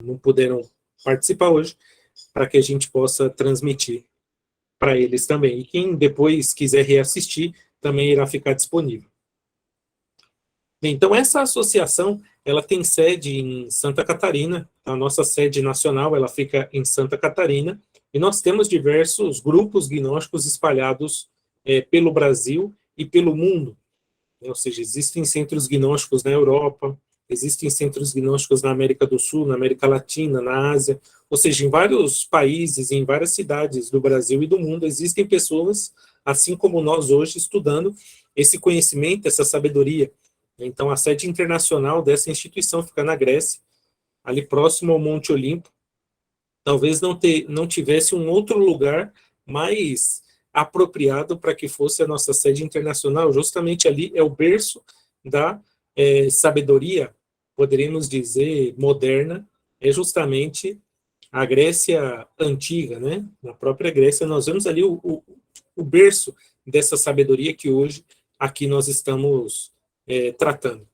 não puderam participar hoje, para que a gente possa transmitir para eles também. E quem depois quiser reassistir, também irá ficar disponível. Bem, então, essa associação, ela tem sede em Santa Catarina, a nossa sede nacional, ela fica em Santa Catarina, e nós temos diversos grupos gnósticos espalhados pelo Brasil e pelo mundo. Ou seja, existem centros gnósticos na Europa, existem centros gnósticos na América do Sul, na América Latina, na Ásia, ou seja, em vários países, em várias cidades do Brasil e do mundo, existem pessoas, assim como nós hoje, estudando esse conhecimento, essa sabedoria. Então, a sede internacional dessa instituição fica na Grécia, ali próximo ao Monte Olimpo. Talvez não tivesse um outro lugar mais apropriado para que fosse a nossa sede internacional. Justamente ali é o berço da sabedoria, poderíamos dizer, moderna, é justamente a Grécia antiga, né? Na própria Grécia, nós vemos ali o berço dessa sabedoria que hoje aqui nós estamos tratando.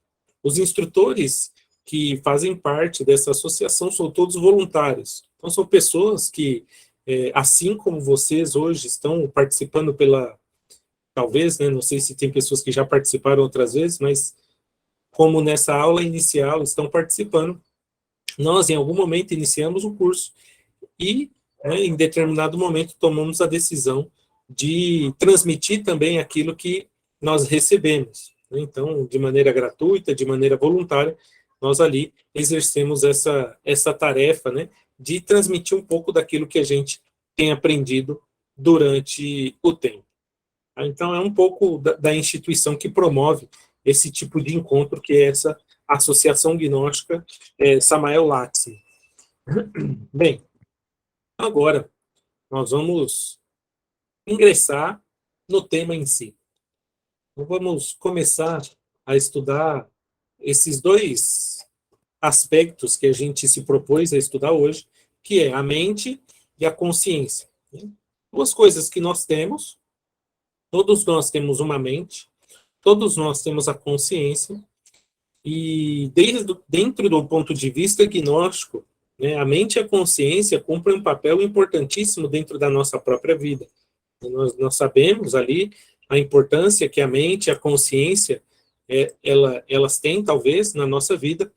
Os instrutores que fazem parte dessa associação são todos voluntários. Então, são pessoas que, assim como vocês hoje estão participando talvez, né, não sei se tem pessoas que já participaram outras vezes, mas como nessa aula inicial estão participando, nós, em algum momento, iniciamos o curso e, né, em determinado momento, tomamos a decisão de transmitir também aquilo que nós recebemos. Então, de maneira gratuita, de maneira voluntária, nós ali exercemos essa tarefa, né, de transmitir um pouco daquilo que a gente tem aprendido durante o tempo. Então, é um pouco da instituição que promove esse tipo de encontro, que é essa Associação Gnóstica Samael Laxmi. Bem, agora nós vamos ingressar no tema em si. Então, vamos começar a estudar esses dois aspectos que a gente se propôs a estudar hoje, que é a mente e a consciência. Duas coisas que nós temos, todos nós temos uma mente, todos nós temos a consciência, e dentro do ponto de vista gnóstico, né, a mente e a consciência cumprem um papel importantíssimo dentro da nossa própria vida. Nós sabemos ali a importância que a mente e a consciência elas têm, talvez, na nossa vida.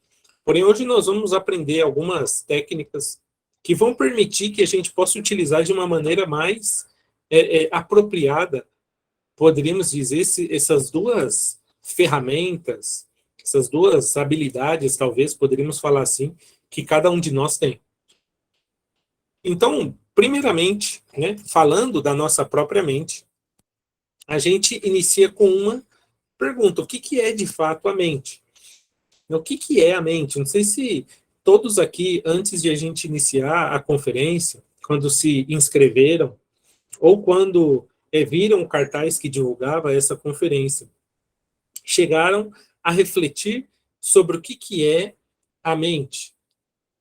Porém, hoje nós vamos aprender algumas técnicas que vão permitir que a gente possa utilizar de uma maneira mais apropriada, poderíamos dizer, essas duas ferramentas, essas duas habilidades, talvez, poderíamos falar assim, que cada um de nós tem. Então, primeiramente, né, falando da nossa própria mente, a gente inicia com uma pergunta: o que é de fato a mente? O que é a mente? Não sei se todos aqui, antes de a gente iniciar a conferência, quando se inscreveram, ou quando viram o cartaz que divulgava essa conferência, chegaram a refletir sobre o que é a mente.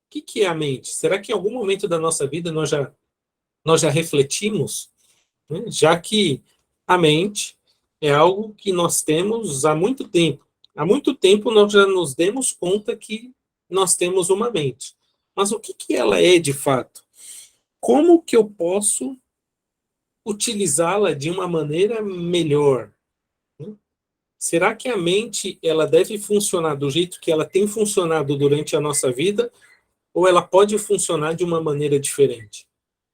O que é a mente? Será que em algum momento da nossa vida nós já refletimos? Né? Já que a mente é algo que nós temos há muito tempo. Há muito tempo nós já nos demos conta que nós temos uma mente. Mas o que ela é de fato? Como que eu posso utilizá-la de uma maneira melhor? Será que a mente ela deve funcionar do jeito que ela tem funcionado durante a nossa vida, ou ela pode funcionar de uma maneira diferente?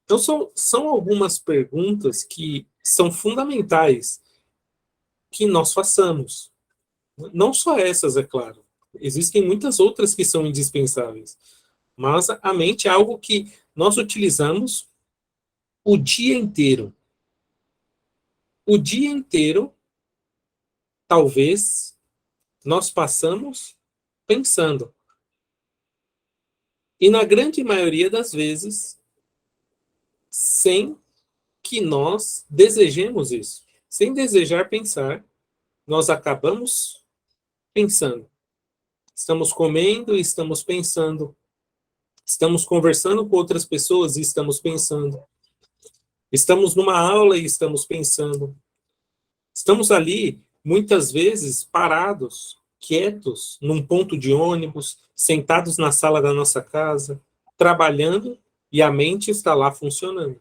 Então, são algumas perguntas que são fundamentais que nós façamos. Não só essas, é claro. Existem muitas outras que são indispensáveis. Mas a mente é algo que nós utilizamos o dia inteiro. O dia inteiro, talvez, nós passamos pensando. E na grande maioria das vezes, sem que nós desejemos isso. Sem desejar pensar, nós acabamos pensando. Estamos comendo e estamos pensando. Estamos conversando com outras pessoas e estamos pensando. Estamos numa aula e estamos pensando. Estamos ali, muitas vezes, parados, quietos, num ponto de ônibus, sentados na sala da nossa casa, trabalhando e a mente está lá funcionando.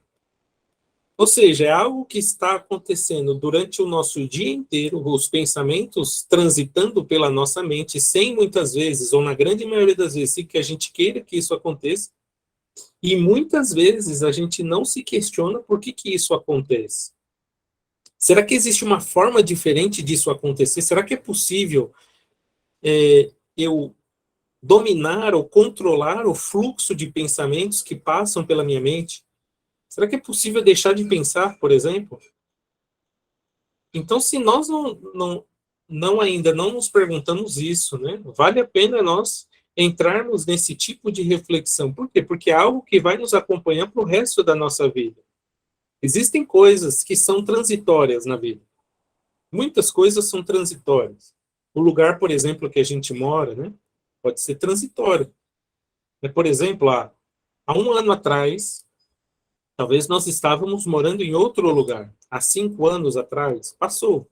Ou seja, é algo que está acontecendo durante o nosso dia inteiro, os pensamentos transitando pela nossa mente, sem muitas vezes, ou na grande maioria das vezes, que a gente queira que isso aconteça, e muitas vezes a gente não se questiona por que isso acontece. Será que existe uma forma diferente disso acontecer? Será que é possível eu dominar ou controlar o fluxo de pensamentos que passam pela minha mente? Será que é possível deixar de pensar, por exemplo? Então, se nós ainda não nos perguntamos isso, né, vale a pena nós entrarmos nesse tipo de reflexão. Por quê? Porque é algo que vai nos acompanhar para o resto da nossa vida. Existem coisas que são transitórias na vida. Muitas coisas são transitórias. O lugar, por exemplo, que a gente mora, né, pode ser transitório. Por exemplo, há um ano atrás, talvez nós estávamos morando em outro lugar. Há 5 anos atrás, passou.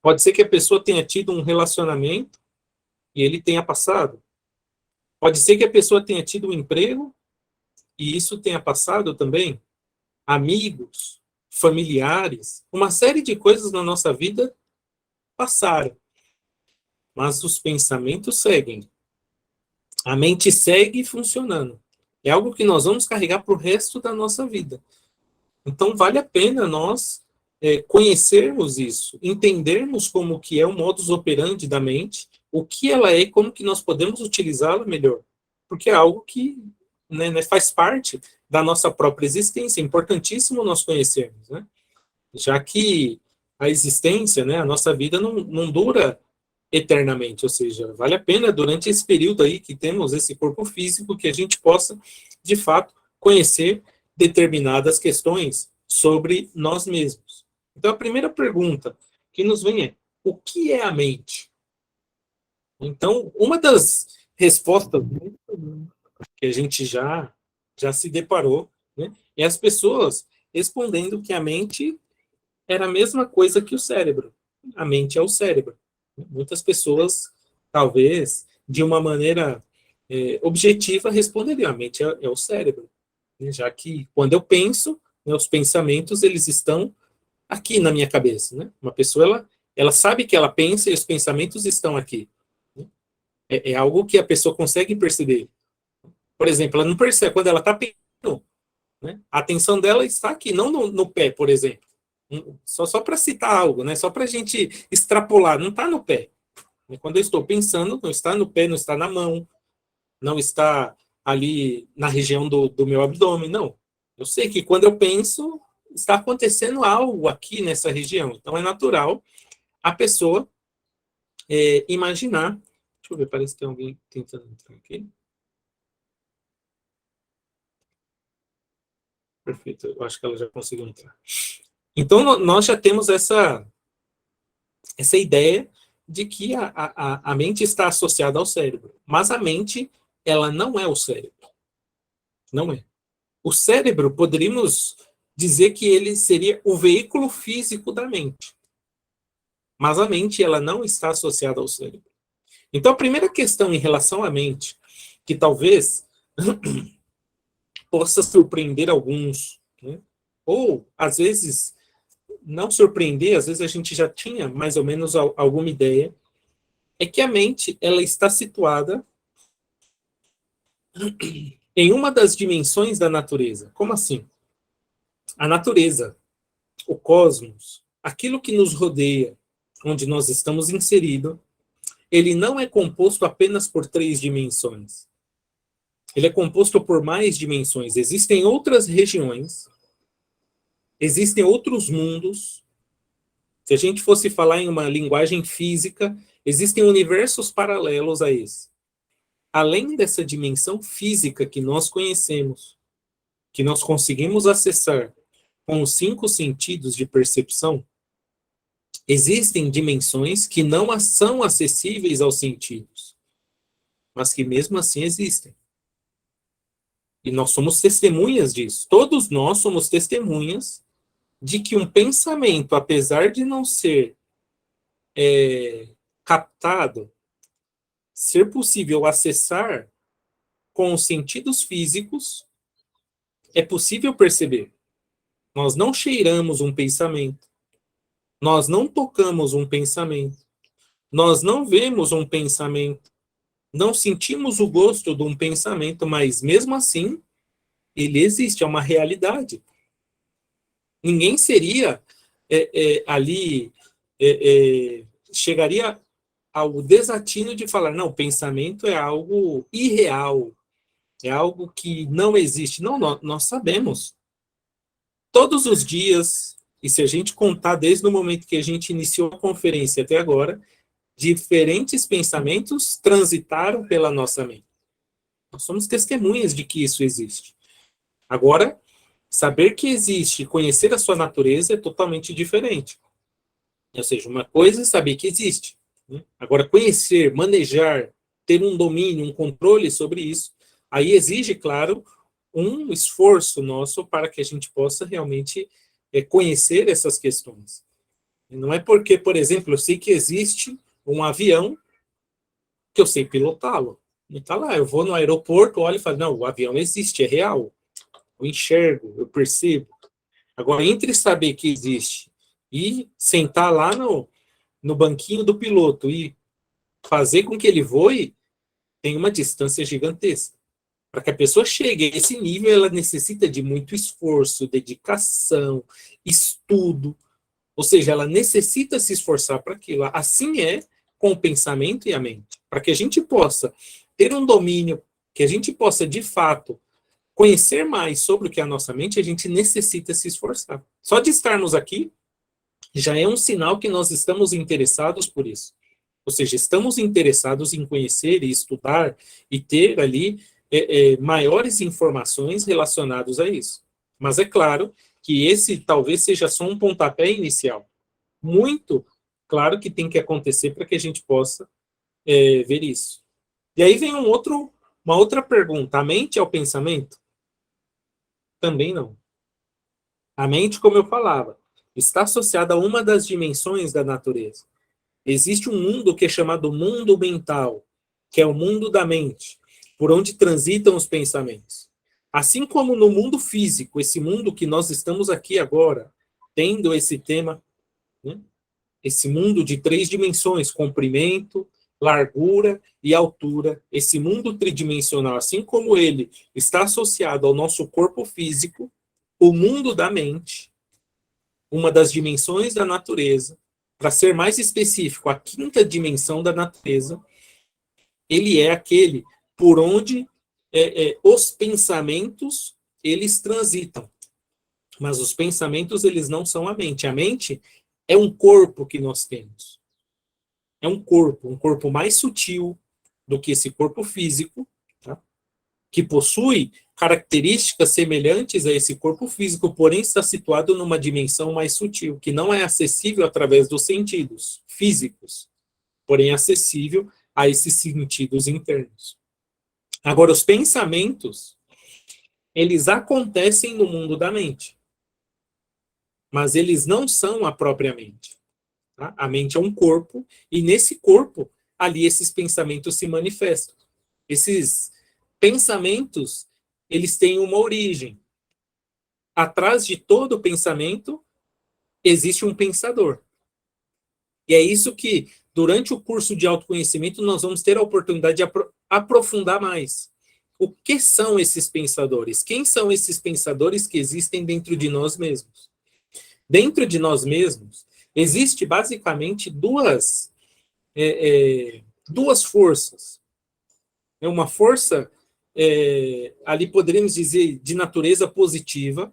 Pode ser que a pessoa tenha tido um relacionamento e ele tenha passado. Pode ser que a pessoa tenha tido um emprego e isso tenha passado também. Amigos, familiares, uma série de coisas na nossa vida passaram. Mas os pensamentos seguem. A mente segue funcionando. É algo que nós vamos carregar para o resto da nossa vida. Então, vale a pena nós conhecermos isso, entendermos como que é o modus operandi da mente, o que ela é e como que nós podemos utilizá-la melhor. Porque é algo que faz parte da nossa própria existência. É importantíssimo nós conhecermos, né? Já que a existência, né, a nossa vida não dura eternamente, ou seja, vale a pena durante esse período aí que temos esse corpo físico que a gente possa, de fato, conhecer determinadas questões sobre nós mesmos. Então, a primeira pergunta que nos vem é: o que é a mente? Então, uma das respostas que a gente já se deparou, né, é as pessoas respondendo que a mente era a mesma coisa que o cérebro. A mente é o cérebro. Muitas pessoas, talvez, de uma maneira objetiva, responderiam: a mente é o cérebro. Né? Já que, quando eu penso, né, os pensamentos, eles estão aqui na minha cabeça. Né? Uma pessoa, ela sabe que ela pensa e os pensamentos estão aqui. Né? É algo que a pessoa consegue perceber. Por exemplo, ela não percebe quando ela está pensando. Né? A atenção dela está aqui, não no pé, por exemplo. Só para citar algo, né? Só para a gente extrapolar, não está no pé. Quando eu estou pensando, não está no pé, não está na mão, não está ali na região do meu abdômen, não. Eu sei que quando eu penso, está acontecendo algo aqui nessa região. Então é natural a pessoa imaginar. Deixa eu ver, parece que tem alguém tentando entrar aqui. Perfeito, eu acho que ela já conseguiu entrar. Então nós já temos essa ideia de que a mente está associada ao cérebro. Mas a mente, ela não é o cérebro. Não é. O cérebro, poderíamos dizer que ele seria o veículo físico da mente. Mas a mente, ela não está associada ao cérebro. Então, a primeira questão em relação à mente, que talvez possa surpreender alguns, né? Ou, às vezes, não surpreender, às vezes a gente já tinha mais ou menos alguma ideia, é que a mente, ela está situada em uma das dimensões da natureza. Como assim? A natureza, o cosmos, aquilo que nos rodeia, onde nós estamos inseridos, ele não é composto apenas por 3 dimensões. Ele é composto por mais dimensões. Existem outras regiões, existem outros mundos. Se a gente fosse falar em uma linguagem física, existem universos paralelos a esse. Além dessa dimensão física que nós conhecemos, que nós conseguimos acessar com os 5 sentidos de percepção, existem dimensões que não são acessíveis aos sentidos, mas que mesmo assim existem. E nós somos testemunhas disso. Todos nós somos testemunhas de que um pensamento, apesar de não ser captado, ser possível acessar com os sentidos físicos, é possível perceber. Nós não cheiramos um pensamento, nós não tocamos um pensamento, nós não vemos um pensamento, não sentimos o gosto de um pensamento, mas mesmo assim, ele existe, é uma realidade. Ninguém seria ali, chegaria ao desatino de falar, não, pensamento é algo irreal, é algo que não existe. Não, nós sabemos. Todos os dias, e se a gente contar desde o momento que a gente iniciou a conferência até agora, diferentes pensamentos transitaram pela nossa mente. Nós somos testemunhas de que isso existe. Agora, saber que existe, conhecer a sua natureza é totalmente diferente. Ou seja, uma coisa é saber que existe. Né? Agora, conhecer, manejar, ter um domínio, um controle sobre isso, aí exige, claro, um esforço nosso para que a gente possa realmente conhecer essas questões. Não é porque, por exemplo, eu sei que existe um avião que eu sei pilotá-lo. E tá lá, eu vou no aeroporto, olho e falo, não, o avião existe, é real. Eu enxergo, eu percebo. Agora, entre saber que existe e sentar lá no banquinho do piloto e fazer com que ele voe, tem uma distância gigantesca. Para que a pessoa chegue a esse nível, ela necessita de muito esforço, dedicação, estudo. Ou seja, ela necessita se esforçar para aquilo. Assim é com o pensamento e a mente. Para que a gente possa ter um domínio, que a gente possa, de fato, conhecer mais sobre o que é a nossa mente, a gente necessita se esforçar. Só de estarmos aqui, já é um sinal que nós estamos interessados por isso. Ou seja, estamos interessados em conhecer e estudar e ter ali maiores informações relacionadas a isso. Mas é claro que esse talvez seja só um pontapé inicial. Muito claro que tem que acontecer para que a gente possa ver isso. E aí vem uma outra pergunta. A mente é o pensamento? Também não. A mente, como eu falava, está associada a uma das dimensões da natureza. Existe um mundo que é chamado mundo mental, que é o mundo da mente, por onde transitam os pensamentos. Assim como no mundo físico, esse mundo que nós estamos aqui agora, tendo esse tema, né, esse mundo de 3 dimensões, comprimento, largura e altura, esse mundo tridimensional, assim como ele está associado ao nosso corpo físico, o mundo da mente, uma das dimensões da natureza, para ser mais específico, a 5ª dimensão da natureza, ele é aquele por onde os pensamentos, eles transitam. Mas os pensamentos, eles não são a mente. A mente é um corpo que nós temos. É um corpo mais sutil do que esse corpo físico, tá? Que possui características semelhantes a esse corpo físico, porém está situado numa dimensão mais sutil, que não é acessível através dos sentidos físicos, porém acessível a esses sentidos internos. Agora, os pensamentos, eles acontecem no mundo da mente, mas eles não são a própria mente. Tá? A mente é um corpo, e nesse corpo, ali esses pensamentos se manifestam. Esses pensamentos, eles têm uma origem. Atrás de todo pensamento, existe um pensador. E é isso que, durante o curso de autoconhecimento, nós vamos ter a oportunidade de aprofundar mais. O que são esses pensadores? Quem são esses pensadores que existem dentro de nós mesmos? Dentro de nós mesmos, existe basicamente duas forças. Uma força, ali poderíamos dizer, de natureza positiva,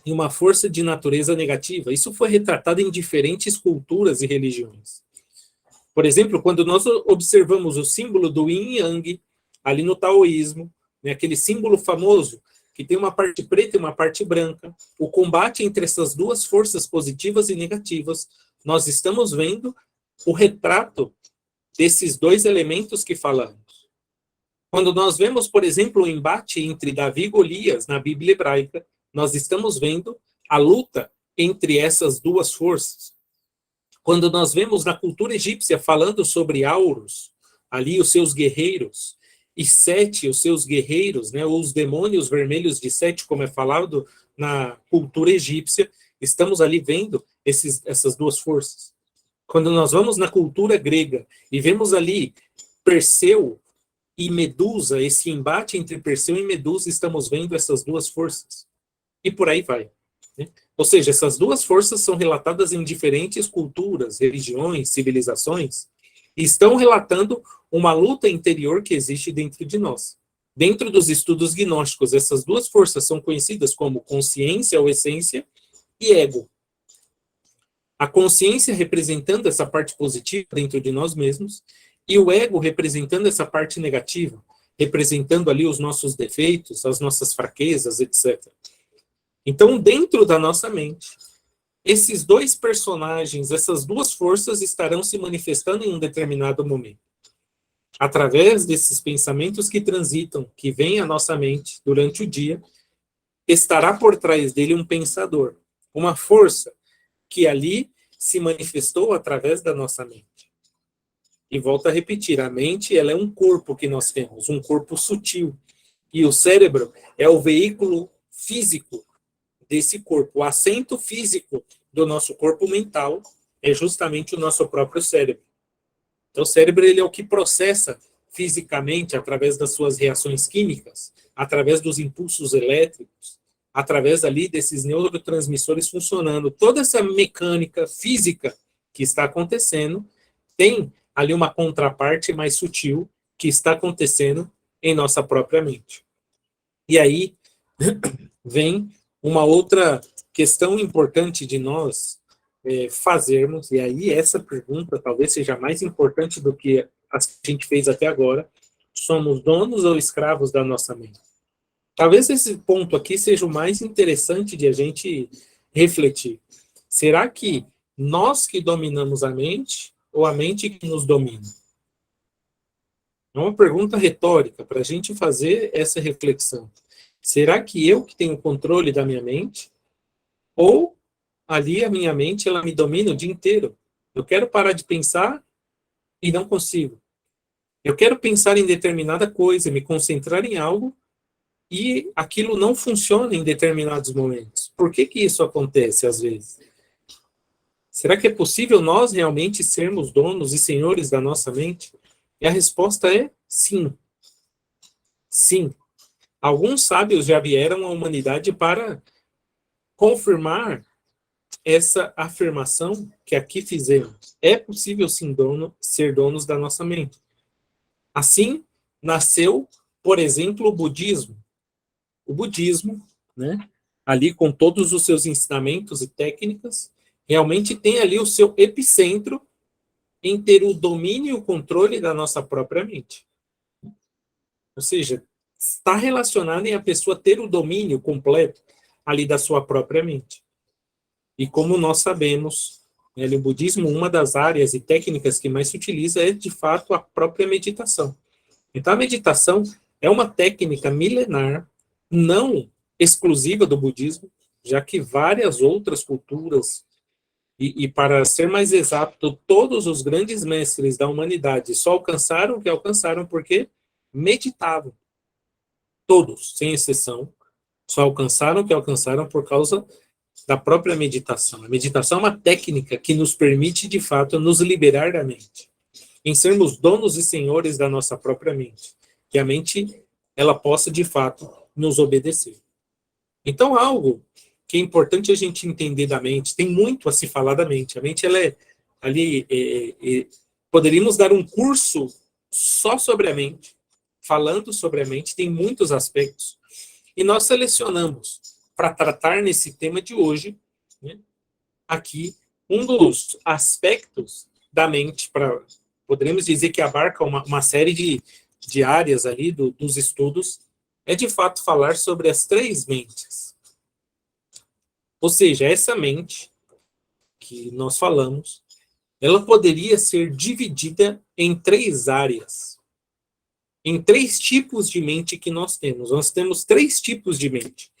e uma força de natureza negativa. Isso foi retratado em diferentes culturas e religiões. Por exemplo, quando nós observamos o símbolo do yin e yang, ali no taoísmo, né, aquele símbolo famoso, que tem uma parte preta e uma parte branca, o combate entre essas duas forças positivas e negativas, nós estamos vendo o retrato desses dois elementos que falamos. Quando nós vemos, por exemplo, o embate entre Davi e Golias na Bíblia hebraica, nós estamos vendo a luta entre essas duas forças. Quando nós vemos na cultura egípcia falando sobre Auros, ali os seus guerreiros, e Sete, os seus guerreiros, né, ou os demônios vermelhos de Sete, como é falado na cultura egípcia, estamos ali vendo essas duas forças. Quando nós vamos na cultura grega e vemos ali Perseu e Medusa, esse embate entre Perseu e Medusa, estamos vendo essas duas forças. E por aí vai. Né? Ou seja, essas duas forças são relatadas em diferentes culturas, religiões, civilizações, e estão relatando uma luta interior que existe dentro de nós. Dentro dos estudos gnósticos, essas duas forças são conhecidas como consciência ou essência e ego. A consciência representando essa parte positiva dentro de nós mesmos, e o ego representando essa parte negativa, representando ali os nossos defeitos, as nossas fraquezas, etc. Então, dentro da nossa mente, esses dois personagens, essas duas forças estarão se manifestando em um determinado momento. Através desses pensamentos que transitam, que vêm à nossa mente durante o dia, estará por trás dele um pensador, uma força que ali se manifestou através da nossa mente. E volto a repetir, a mente, ela é um corpo que nós temos, um corpo sutil. E o cérebro é o veículo físico desse corpo. O assento físico do nosso corpo mental é justamente o nosso próprio cérebro. Então, o cérebro, ele é o que processa fisicamente, através das suas reações químicas, através dos impulsos elétricos, através ali desses neurotransmissores funcionando. Toda essa mecânica física que está acontecendo tem ali uma contraparte mais sutil que está acontecendo em nossa própria mente. E aí vem uma outra questão importante de nós fazermos, e aí essa pergunta talvez seja mais importante do que a gente fez até agora: somos donos ou escravos da nossa mente? Talvez esse ponto aqui seja o mais interessante de a gente refletir. Será que nós que dominamos a mente ou a mente que nos domina? É uma pergunta retórica para a gente fazer essa reflexão. Será que eu que tenho controle da minha mente? Ou ali a minha mente, ela me domina o dia inteiro? Eu quero parar de pensar e não consigo. Eu quero pensar em determinada coisa, me concentrar em algo, e aquilo não funciona em determinados momentos. Por que que isso acontece às vezes? Será que é possível nós realmente sermos donos e senhores da nossa mente? E a resposta é sim. Sim. Alguns sábios já vieram à humanidade para confirmar essa afirmação que aqui fizemos. É possível sim ser donos da nossa mente. Assim, nasceu, por exemplo, o budismo. O budismo, né, ali com todos os seus ensinamentos e técnicas, realmente tem ali o seu epicentro em ter o domínio e o controle da nossa própria mente. Ou seja, está relacionado em a pessoa ter o domínio completo ali da sua própria mente. E como nós sabemos, no budismo, uma das áreas e técnicas que mais se utiliza é, de fato, a própria meditação. Então, a meditação é uma técnica milenar, não exclusiva do budismo, já que várias outras culturas, e para ser mais exato, todos os grandes mestres da humanidade só alcançaram o que alcançaram porque meditavam. Todos, sem exceção, só alcançaram o que alcançaram por causa da própria meditação. A meditação é uma técnica que nos permite, de fato, nos liberar da mente, em sermos donos e senhores da nossa própria mente, que a mente, ela possa, de fato, nos obedecer. Então, algo que é importante a gente entender da mente, tem muito a se falar da mente. A mente, ela é ali, poderíamos dar um curso só sobre a mente, falando sobre a mente, tem muitos aspectos. E nós selecionamos, para tratar nesse tema de hoje, né, aqui, um dos aspectos da mente, poderíamos dizer que abarca uma série de áreas ali dos estudos, é de fato falar sobre as três mentes. Ou seja, essa mente que nós falamos, ela poderia ser dividida em três áreas, em três tipos de mente que nós temos. Nós temos três tipos de mente: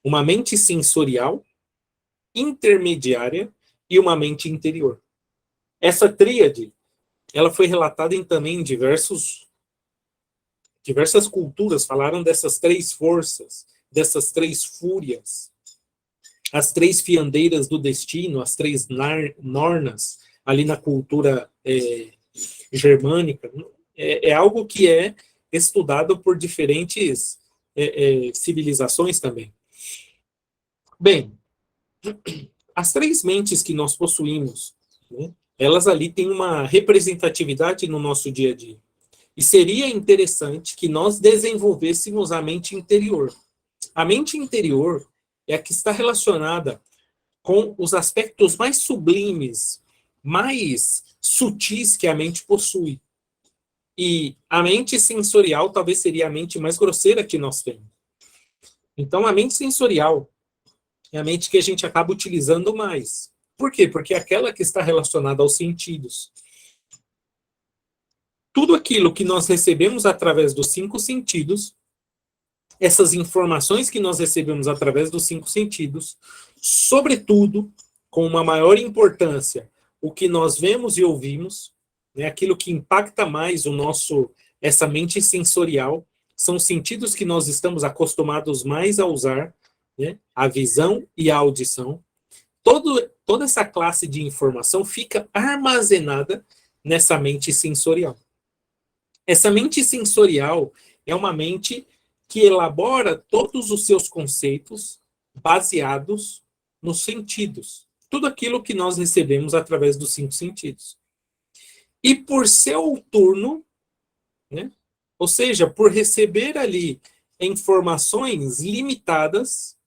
uma mente sensorial, intermediária e uma mente interior. Essa tríade, ela foi relatada também em diversos Diversas culturas falaram dessas 3 forças, dessas 3 fúrias, as 3 fiandeiras do destino, as 3 nornas, ali na cultura germânica. É algo que é estudado por diferentes civilizações também. Bem, as 3 mentes que nós possuímos, né, elas ali têm uma representatividade no nosso dia a dia. E seria interessante que nós desenvolvêssemos a mente interior. A mente interior é a que está relacionada com os aspectos mais sublimes, mais sutis que a mente possui. E a mente sensorial talvez seria a mente mais grosseira que nós temos. Então, a mente sensorial é a mente que a gente acaba utilizando mais. Por quê? Porque é aquela que está relacionada aos sentidos. Tudo aquilo que nós recebemos através dos 5 sentidos, essas informações que nós recebemos através dos 5 sentidos, sobretudo, com uma maior importância, o que nós vemos e ouvimos, né, aquilo que impacta mais essa mente sensorial, são os sentidos que nós estamos acostumados mais a usar, né, a visão e a audição. Toda essa classe de informação fica armazenada nessa mente sensorial. Essa mente sensorial é uma mente que elabora todos os seus conceitos baseados nos sentidos. Tudo aquilo que nós recebemos através dos 5 sentidos. E por seu turno, né, ou seja, por receber ali informações limitadas,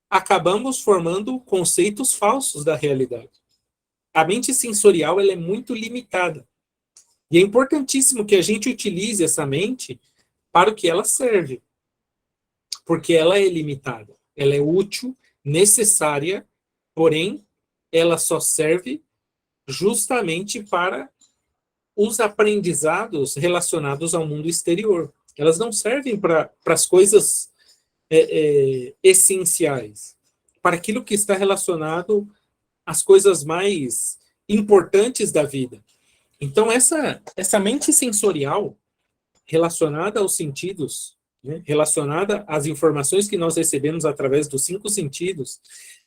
acabamos formando conceitos falsos da realidade. A mente sensorial ela é muito limitada. E é importantíssimo que a gente utilize essa mente para o que ela serve. Porque ela é limitada. Ela é útil, necessária, porém, ela só serve justamente para os aprendizados relacionados ao mundo exterior. Elas não servem para as coisas essenciais, para aquilo que está relacionado às coisas mais importantes da vida. Então, essa mente sensorial relacionada aos sentidos, né, relacionada às informações que nós recebemos através dos 5 sentidos,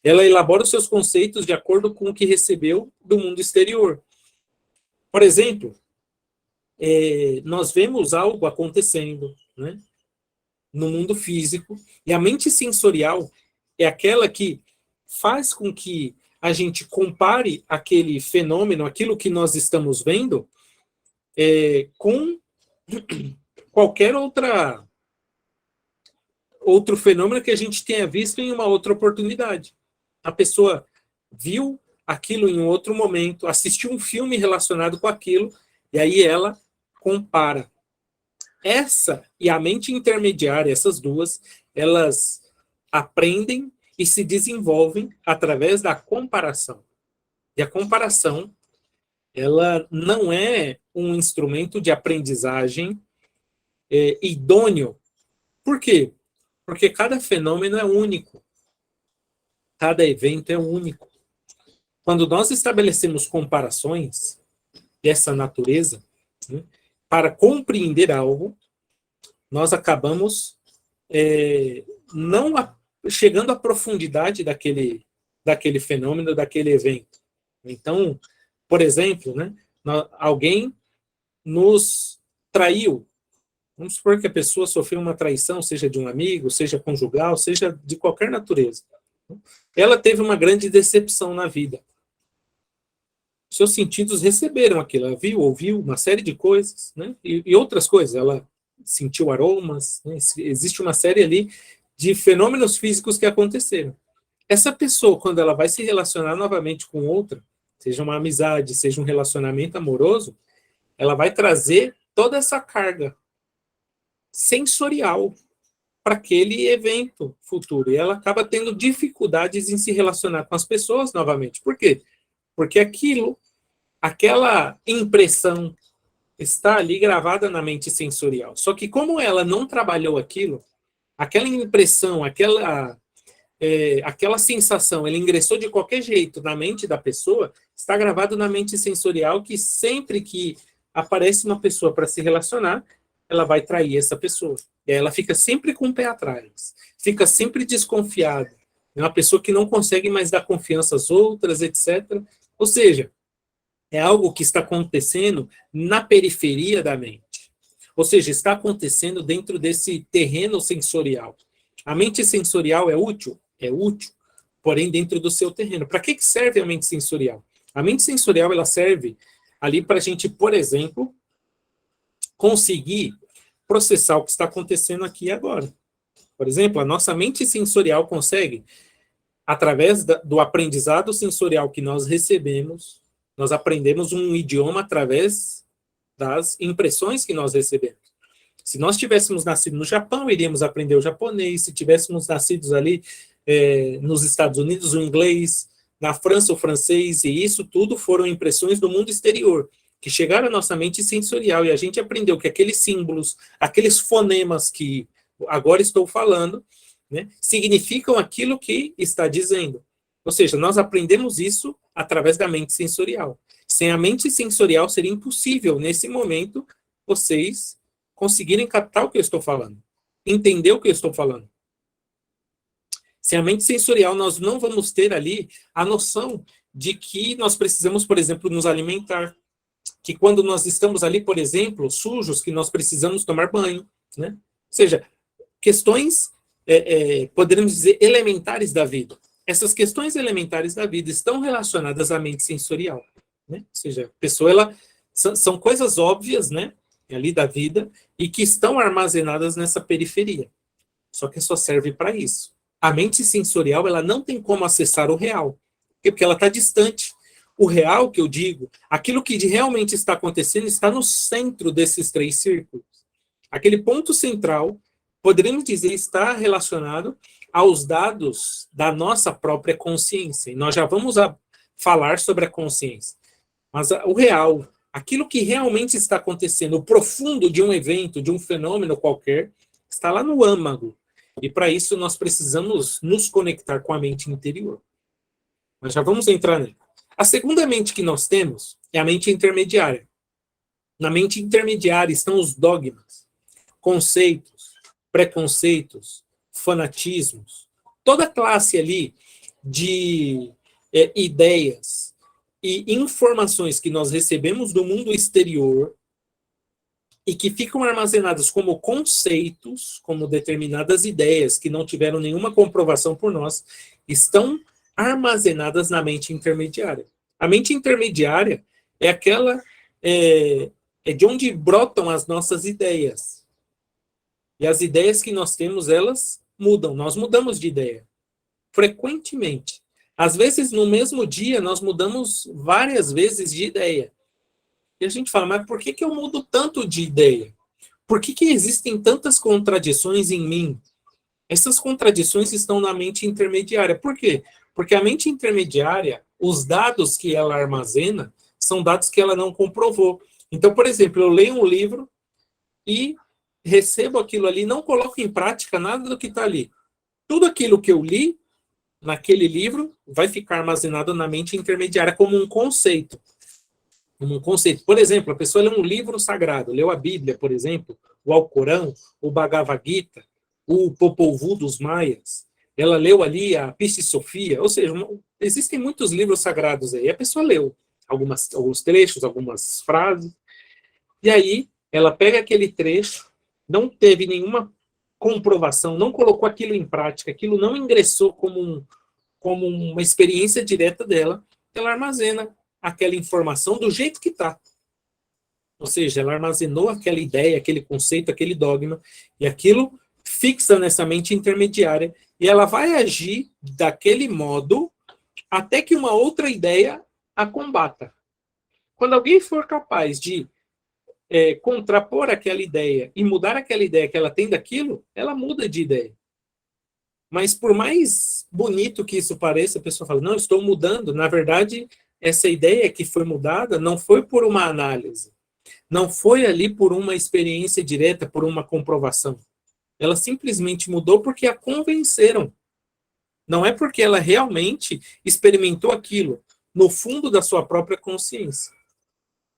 ela elabora os seus conceitos de acordo com o que recebeu do mundo exterior. Por exemplo, nós vemos algo acontecendo, né, no mundo físico, e a mente sensorial é aquela que faz com que a gente compare aquele fenômeno, aquilo que nós estamos vendo, com qualquer outro fenômeno que a gente tenha visto em uma outra oportunidade. A pessoa viu aquilo em um outro momento, assistiu um filme relacionado com aquilo, e aí ela compara. Essa e a mente intermediária, essas duas, elas aprendem e se desenvolvem através da comparação. E a comparação, ela não é um instrumento de aprendizagem idôneo. Por quê? Porque cada fenômeno é único. Cada evento é único. Quando nós estabelecemos comparações dessa natureza, né, para compreender algo, nós acabamos não chegando à profundidade daquele fenômeno, daquele evento. Então, por exemplo, né, alguém nos traiu. Vamos supor que a pessoa sofreu uma traição, seja de um amigo, seja conjugal, seja de qualquer natureza. Ela teve uma grande decepção na vida. Seus sentidos receberam aquilo. Ela viu, ouviu uma série de coisas, né? E outras coisas. Ela sentiu aromas, né? Existe uma série ali de fenômenos físicos que aconteceram. Essa pessoa, quando ela vai se relacionar novamente com outra, seja uma amizade, seja um relacionamento amoroso, ela vai trazer toda essa carga sensorial para aquele evento futuro. E ela acaba tendo dificuldades em se relacionar com as pessoas novamente. Por quê? Porque aquela impressão está ali gravada na mente sensorial. Só que como ela não trabalhou aquilo, aquela impressão, aquela sensação, ela ingressou de qualquer jeito na mente da pessoa, está gravado na mente sensorial, que sempre que aparece uma pessoa para se relacionar, ela vai trair essa pessoa. E aí ela fica sempre com o pé atrás, fica sempre desconfiada. É uma pessoa que não consegue mais dar confiança às outras, etc. Ou seja, é algo que está acontecendo na periferia da mente. Ou seja, está acontecendo dentro desse terreno sensorial. A mente sensorial é útil? É útil, porém dentro do seu terreno. Para que serve a mente sensorial? A mente sensorial ela serve ali para a gente, por exemplo, conseguir processar o que está acontecendo aqui e agora. Por exemplo, a nossa mente sensorial consegue, através do aprendizado sensorial que nós recebemos, nós aprendemos um idioma através das impressões que nós recebemos. Se nós tivéssemos nascido no Japão, iríamos aprender o japonês. Se tivéssemos nascidos ali nos Estados Unidos, o inglês, na França, o francês, e isso tudo foram impressões do mundo exterior, que chegaram à nossa mente sensorial, e a gente aprendeu que aqueles símbolos, aqueles fonemas que agora estou falando, né, significam aquilo que está dizendo. Ou seja, nós aprendemos isso através da mente sensorial. Sem a mente sensorial, seria impossível, nesse momento, vocês conseguirem captar o que eu estou falando, entender o que eu estou falando. Sem a mente sensorial, nós não vamos ter ali a noção de que nós precisamos, por exemplo, nos alimentar, que quando nós estamos ali, por exemplo, sujos, que nós precisamos tomar banho, né? Ou seja, questões, poderíamos dizer, elementares da vida. Essas questões elementares da vida estão relacionadas à mente sensorial, né? Ou seja, a pessoa, são coisas óbvias, né, ali da vida, e que estão armazenadas nessa periferia. Só que só serve para isso. A mente sensorial, ela não tem como acessar o real, porque ela está distante. O real, que eu digo, aquilo que realmente está acontecendo, está no centro desses 3 círculos. Aquele ponto central, poderíamos dizer, está relacionado aos dados da nossa própria consciência. E nós já vamos falar sobre a consciência. Mas o real, aquilo que realmente está acontecendo, o profundo de um evento, de um fenômeno qualquer, está lá no âmago. E para isso nós precisamos nos conectar com a mente interior. Mas já vamos entrar nela. A segunda mente que nós temos é a mente intermediária. Na mente intermediária estão os dogmas, conceitos, preconceitos, fanatismos, toda classe ali de ideias e informações que nós recebemos do mundo exterior e que ficam armazenadas como conceitos, como determinadas ideias que não tiveram nenhuma comprovação por nós, estão armazenadas na mente intermediária. A mente intermediária é aquela de onde brotam as nossas ideias. E as ideias que nós temos, elas mudam. Nós mudamos de ideia frequentemente. Às vezes, no mesmo dia, nós mudamos várias vezes de ideia. E a gente fala, mas por que eu mudo tanto de ideia? Por que existem tantas contradições em mim? Essas contradições estão na mente intermediária. Por quê? Porque a mente intermediária, os dados que ela armazena, são dados que ela não comprovou. Então, por exemplo, eu leio um livro e recebo aquilo ali, não coloco em prática nada do que está ali. Tudo aquilo que eu li naquele livro vai ficar armazenado na mente intermediária como um conceito. Um conceito. Por exemplo, a pessoa lê um livro sagrado, leu a Bíblia, por exemplo, o Alcorão, o Bhagavad Gita, o Popol Vuh dos Maias. Ela leu ali a Piscis Sophia, ou seja, existem muitos livros sagrados aí. A pessoa leu alguns trechos, algumas frases, e aí ela pega aquele trecho, não teve nenhuma comprovação, não colocou aquilo em prática, aquilo não ingressou como uma experiência direta dela, ela armazena aquela informação do jeito que está. Ou seja, ela armazenou aquela ideia, aquele conceito, aquele dogma, e aquilo fixa nessa mente intermediária, e ela vai agir daquele modo até que uma outra ideia a combata. Quando alguém for capaz de contrapor aquela ideia e mudar aquela ideia que ela tem daquilo, ela muda de ideia. Mas por mais bonito que isso pareça, a pessoa fala, não, estou mudando. Na verdade, essa ideia que foi mudada não foi por uma análise. Não foi ali por uma experiência direta, por uma comprovação. Ela simplesmente mudou porque a convenceram. Não é porque ela realmente experimentou aquilo no fundo da sua própria consciência.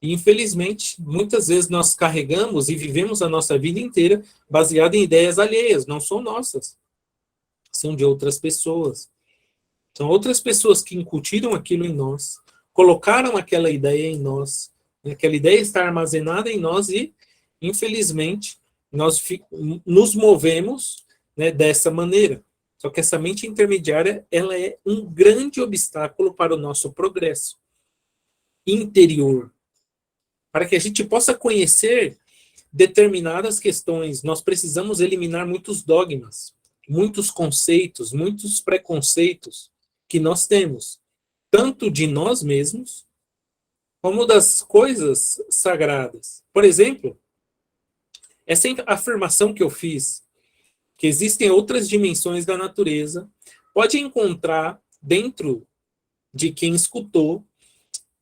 E, infelizmente, muitas vezes nós carregamos e vivemos a nossa vida inteira baseada em ideias alheias, não são nossas, são de outras pessoas. São outras pessoas que incutiram aquilo em nós, colocaram aquela ideia em nós, aquela ideia está armazenada em nós e, infelizmente, nós nos movemos, né, dessa maneira. Só que essa mente intermediária, ela é um grande obstáculo para o nosso progresso interior. Para que a gente possa conhecer determinadas questões, nós precisamos eliminar muitos dogmas, muitos conceitos, muitos preconceitos que nós temos, tanto de nós mesmos, como das coisas sagradas. Por exemplo, essa afirmação que eu fiz, que existem outras dimensões da natureza, pode encontrar dentro de quem escutou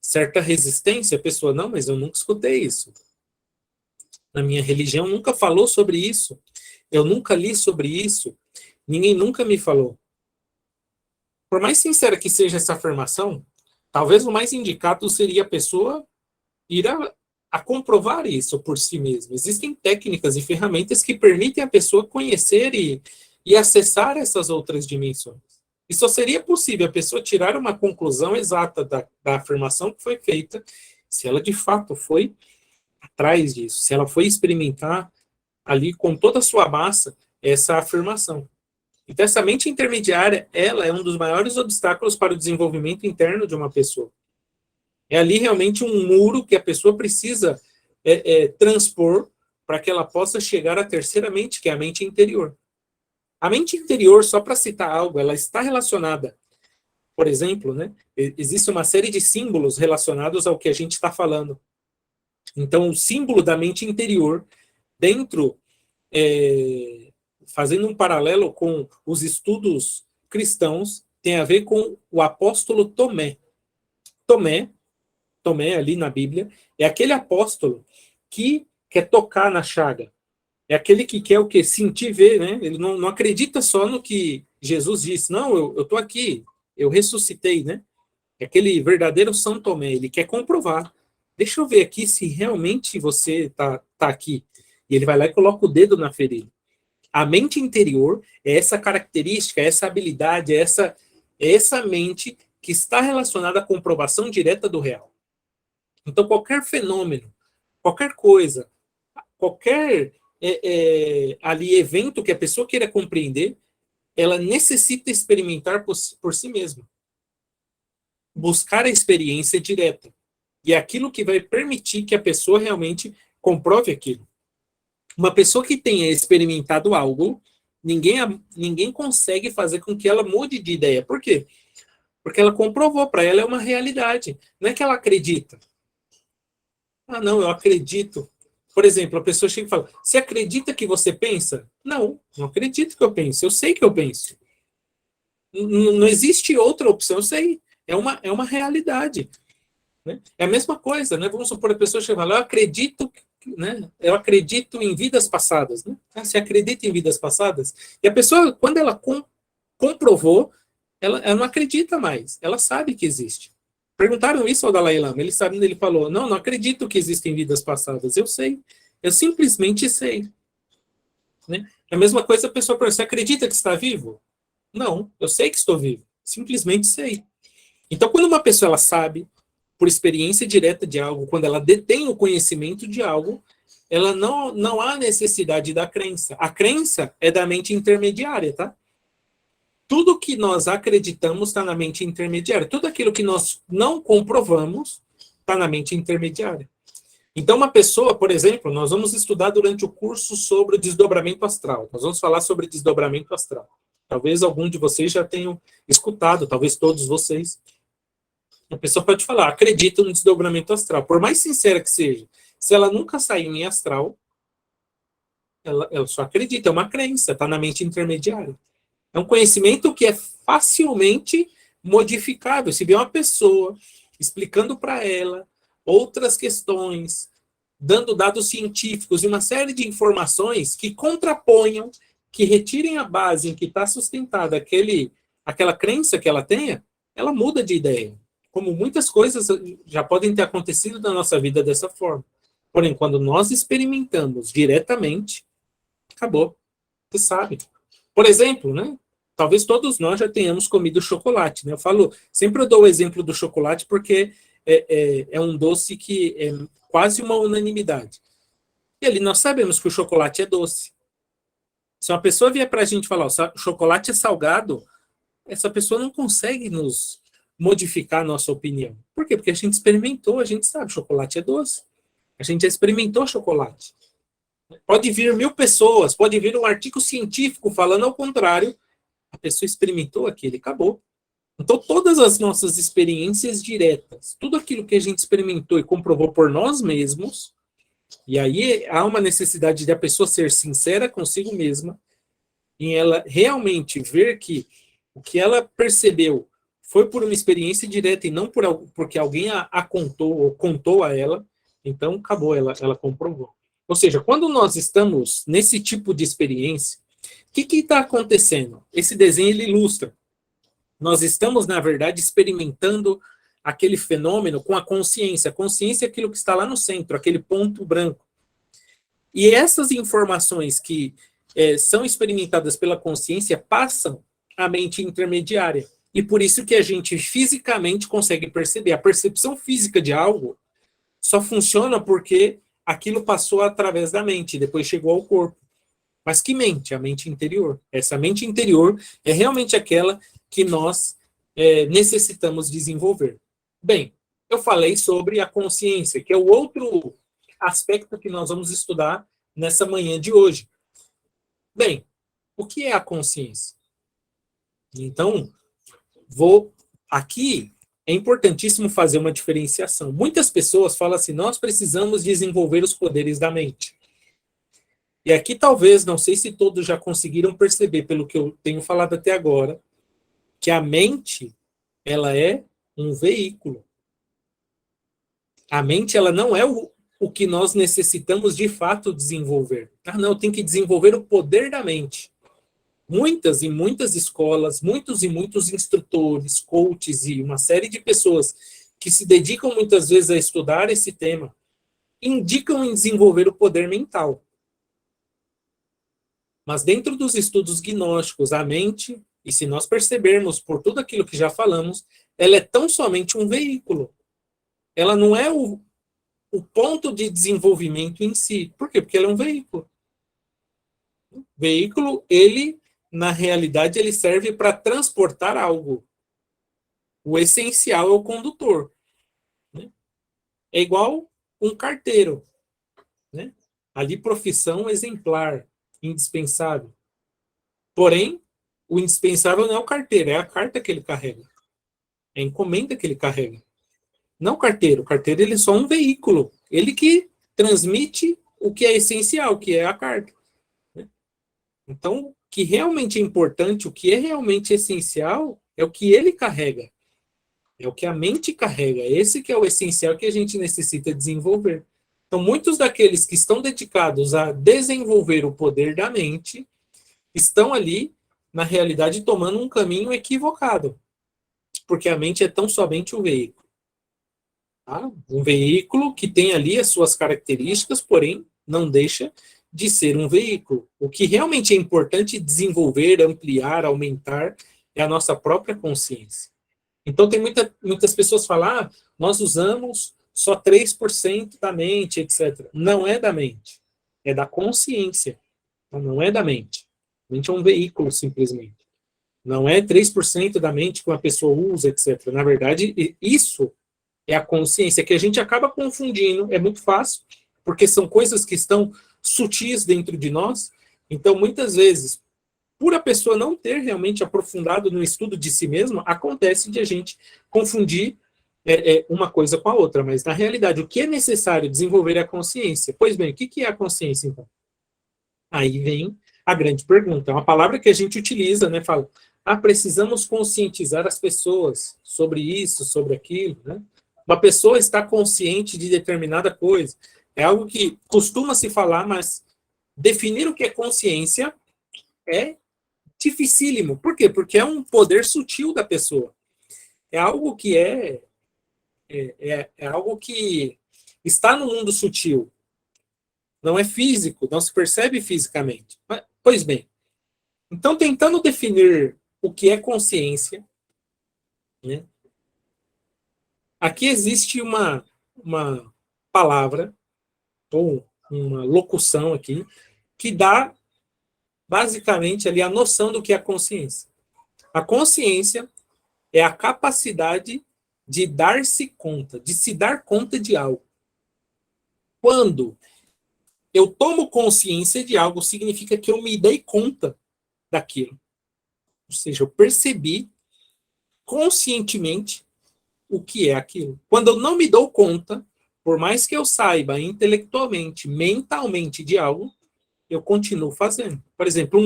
certa resistência. A pessoa, não, mas eu nunca escutei isso. Na minha religião nunca falou sobre isso. Eu nunca li sobre isso. Ninguém nunca me falou. Por mais sincera que seja essa afirmação, talvez o mais indicado seria a pessoa ir a comprovar isso por si mesma. Existem técnicas e ferramentas que permitem a pessoa conhecer e acessar essas outras dimensões. E só seria possível a pessoa tirar uma conclusão exata da afirmação que foi feita, se ela de fato foi atrás disso, se ela foi experimentar ali com toda a sua massa essa afirmação. Então, essa mente intermediária, ela é um dos maiores obstáculos para o desenvolvimento interno de uma pessoa. É ali realmente um muro que a pessoa precisa transpor para que ela possa chegar à terceira mente, que é a mente interior. A mente interior, só para citar algo, ela está relacionada, por exemplo, né, existe uma série de símbolos relacionados ao que a gente está falando. Então, o símbolo da mente interior, dentro, fazendo um paralelo com os estudos cristãos, tem a ver com o apóstolo Tomé. Tomé, ali na Bíblia, é aquele apóstolo que quer tocar na chaga. É aquele que quer o quê? Sentir, ver, né? Ele não acredita só no que Jesus disse. Não, eu estou aqui, eu ressuscitei, né? É aquele verdadeiro São Tomé, ele quer comprovar. Deixa eu ver aqui se realmente você tá aqui. E ele vai lá e coloca o dedo na ferida. A mente interior é essa característica, essa habilidade, essa mente que está relacionada à comprovação direta do real. Então, qualquer fenômeno, qualquer coisa, qualquer ali evento que a pessoa queira compreender, ela necessita experimentar por si mesma. Buscar a experiência direta. E é aquilo que vai permitir que a pessoa realmente comprove aquilo. Uma pessoa que tenha experimentado algo, ninguém consegue fazer com que ela mude de ideia. Por quê? Porque ela comprovou, para ela é uma realidade. Não é que ela acredita. Ah, não, eu acredito. Por exemplo, a pessoa chega e fala, você acredita que você pensa? Não acredito que eu penso, eu sei que eu penso. Não existe outra opção, eu sei. É uma realidade. Né? É a mesma coisa, né? Vamos supor, a pessoa chega e fala, eu acredito em vidas passadas. Né? Você acredita em vidas passadas? E a pessoa, quando ela comprovou, ela não acredita mais, ela sabe que existe. Perguntaram isso ao Dalai Lama, ele falou, não acredito que existem vidas passadas, eu sei, eu simplesmente sei. Né? É a mesma coisa a pessoa pergunta, você acredita que está vivo? Não, eu sei que estou vivo, simplesmente sei. Então, quando uma pessoa ela sabe, por experiência direta de algo, quando ela detém o conhecimento de algo, ela não há necessidade da crença. A crença é da mente intermediária, tá? Tudo que nós acreditamos está na mente intermediária. Tudo aquilo que nós não comprovamos está na mente intermediária. Então, uma pessoa, por exemplo, nós vamos estudar durante o curso sobre o desdobramento astral. Nós vamos falar sobre desdobramento astral. Talvez algum de vocês já tenham escutado, talvez todos vocês. A pessoa pode falar, acredito no desdobramento astral. Por mais sincera que seja, se ela nunca saiu em astral, ela só acredita, é uma crença, está na mente intermediária. É um conhecimento que é facilmente modificável. Se vier uma pessoa explicando para ela outras questões, dando dados científicos e uma série de informações que contraponham, que retirem a base em que está sustentada aquela crença que ela tenha, ela muda de ideia. como muitas coisas já podem ter acontecido na nossa vida dessa forma. Porém, quando nós experimentamos diretamente, acabou. Você sabe. Por exemplo, né? Talvez todos nós já tenhamos comido chocolate, né? Sempre eu dou o exemplo do chocolate porque é um doce que é quase uma unanimidade. E ali nós sabemos que o chocolate é doce. Se uma pessoa vier para a gente falar, o chocolate é salgado, essa pessoa não consegue nos modificar a nossa opinião. Por quê? Porque a gente experimentou, a gente sabe, chocolate é doce. A gente já experimentou chocolate. Pode vir 1000 pessoas, pode vir um artigo científico falando ao contrário, a pessoa experimentou aquilo, acabou. Então, todas as nossas experiências diretas, tudo aquilo que a gente experimentou e comprovou por nós mesmos, e aí há uma necessidade da pessoa ser sincera consigo mesma, em ela realmente ver que o que ela percebeu foi por uma experiência direta e não porque alguém a contou ou contou a ela, então acabou, ela comprovou. Ou seja, quando nós estamos nesse tipo de experiência, o que está acontecendo? Esse desenho ele ilustra. Nós estamos, na verdade, experimentando aquele fenômeno com a consciência. A consciência é aquilo que está lá no centro, aquele ponto branco. E essas informações que são experimentadas pela consciência passam à mente intermediária. E por isso que a gente fisicamente consegue perceber. A percepção física de algo só funciona porque aquilo passou através da mente, depois chegou ao corpo. Mas que mente? A mente interior. Essa mente interior é realmente aquela que nós necessitamos desenvolver. Bem, eu falei sobre a consciência, que é o outro aspecto que nós vamos estudar nessa manhã de hoje. Bem, o que é a consciência? Então, aqui é importantíssimo fazer uma diferenciação. Muitas pessoas falam assim, nós precisamos desenvolver os poderes da mente. E aqui talvez, não sei se todos já conseguiram perceber, pelo que eu tenho falado até agora, que a mente, ela é um veículo. A mente, ela não é o que nós necessitamos de fato desenvolver. Ah, não, tem que desenvolver o poder da mente. Muitas e muitas escolas, muitos e muitos instrutores, coaches e uma série de pessoas que se dedicam muitas vezes a estudar esse tema, indicam em desenvolver o poder mental. Mas dentro dos estudos gnósticos, a mente, e se nós percebermos por tudo aquilo que já falamos, ela é tão somente um veículo. Ela não é o ponto de desenvolvimento em si. Por quê? Porque ela é um veículo. O veículo, ele, na realidade, ele serve para transportar algo. O essencial é o condutor. Né? É igual um carteiro. Né? Ali, profissão exemplar, indispensável. Porém, o indispensável não é o carteiro, é a carta que ele carrega. É a encomenda que ele carrega. Não o carteiro. O carteiro ele é só um veículo. Ele que transmite o que é essencial, que é a carta. Né? Então, o que realmente é importante, o que é realmente essencial, é o que ele carrega. É o que a mente carrega. Esse que é o essencial que a gente necessita desenvolver. Então, muitos daqueles que estão dedicados a desenvolver o poder da mente estão ali, na realidade, tomando um caminho equivocado. Porque a mente é tão somente um veículo. Tá? Um veículo que tem ali as suas características, porém, não deixa de ser um veículo. O que realmente é importante desenvolver, ampliar, aumentar, é a nossa própria consciência. Então, tem muitas pessoas que falam, nós usamos só 3% da mente, etc. Não é da mente, é da consciência. Não é da mente. A mente é um veículo, simplesmente. Não é 3% da mente que uma pessoa usa, etc. Na verdade, isso é a consciência, que a gente acaba confundindo, é muito fácil, porque são coisas que estão sutis dentro de nós. Então, muitas vezes, por a pessoa não ter realmente aprofundado no estudo de si mesma, acontece de a gente confundir uma coisa com a outra. Mas, na realidade, o que é necessário desenvolver é a consciência. Pois bem, o que é a consciência, então? Aí vem a grande pergunta. É uma palavra que a gente utiliza, né? Fala, precisamos conscientizar as pessoas sobre isso, sobre aquilo, né? Uma pessoa está consciente de determinada coisa. É algo que costuma se falar, mas definir o que é consciência é dificílimo. Por quê? Porque é um poder sutil da pessoa. É algo que é é algo que está no mundo sutil, não é físico, não se percebe fisicamente. Pois bem, então tentando definir o que é consciência, né? Aqui existe uma palavra, ou uma locução aqui, que dá basicamente ali a noção do que é a consciência. A consciência é a capacidade de dar-se conta, de se dar conta de algo. Quando eu tomo consciência de algo, significa que eu me dei conta daquilo. Ou seja, eu percebi conscientemente o que é aquilo. Quando eu não me dou conta, por mais que eu saiba intelectualmente, mentalmente de algo, eu continuo fazendo. Por exemplo,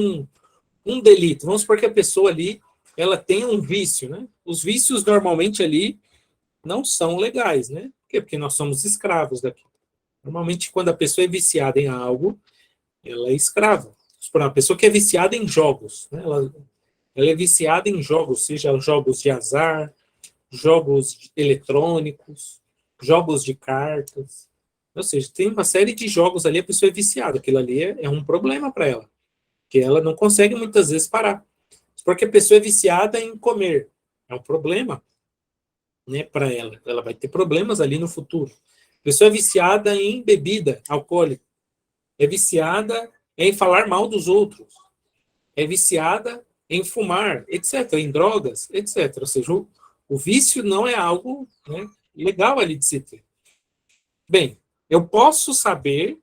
um delito. Vamos supor que a pessoa ali, ela tem um vício, né? Os vícios normalmente ali não são legais, né? Por quê? Porque nós somos escravos daquilo. Normalmente, quando a pessoa é viciada em algo, ela é escrava. Por uma pessoa que é viciada em jogos, né? Ela é viciada em jogos, seja jogos de azar, jogos eletrônicos, jogos de cartas. Ou seja, tem uma série de jogos ali, a pessoa é viciada. Aquilo ali é um problema para ela, que ela não consegue muitas vezes parar. Porque a pessoa é viciada em comer. É um problema, né, para ela. Ela vai ter problemas ali no futuro. A pessoa é viciada em bebida alcoólica. É viciada em falar mal dos outros. É viciada em fumar, etc., em drogas, etc. Ou seja, o vício não é algo, né, legal ali de se ter. Bem, eu posso saber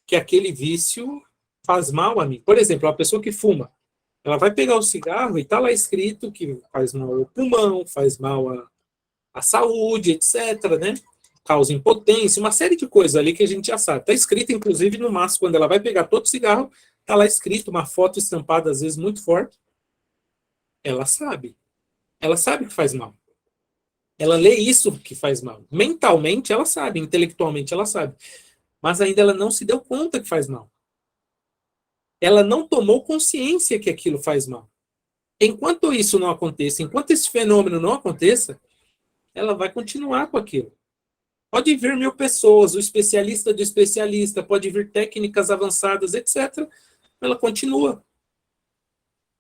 que aquele vício faz mal a mim. Por exemplo, uma pessoa que fuma, ela vai pegar o cigarro e está lá escrito que faz mal ao pulmão, faz mal à saúde, etc., né? Causa impotência, uma série de coisas ali que a gente já sabe. Está escrito, inclusive, no maço, quando ela vai pegar todo o cigarro, está lá escrito, uma foto estampada, às vezes, muito forte. Ela sabe. Ela sabe que faz mal. Ela lê isso que faz mal. Mentalmente, ela sabe. Intelectualmente, ela sabe. Mas ainda ela não se deu conta que faz mal. Ela não tomou consciência que aquilo faz mal. Enquanto isso não aconteça, enquanto esse fenômeno não aconteça, ela vai continuar com aquilo. Pode vir 1000 pessoas, o especialista do especialista, pode vir técnicas avançadas, etc. Ela continua.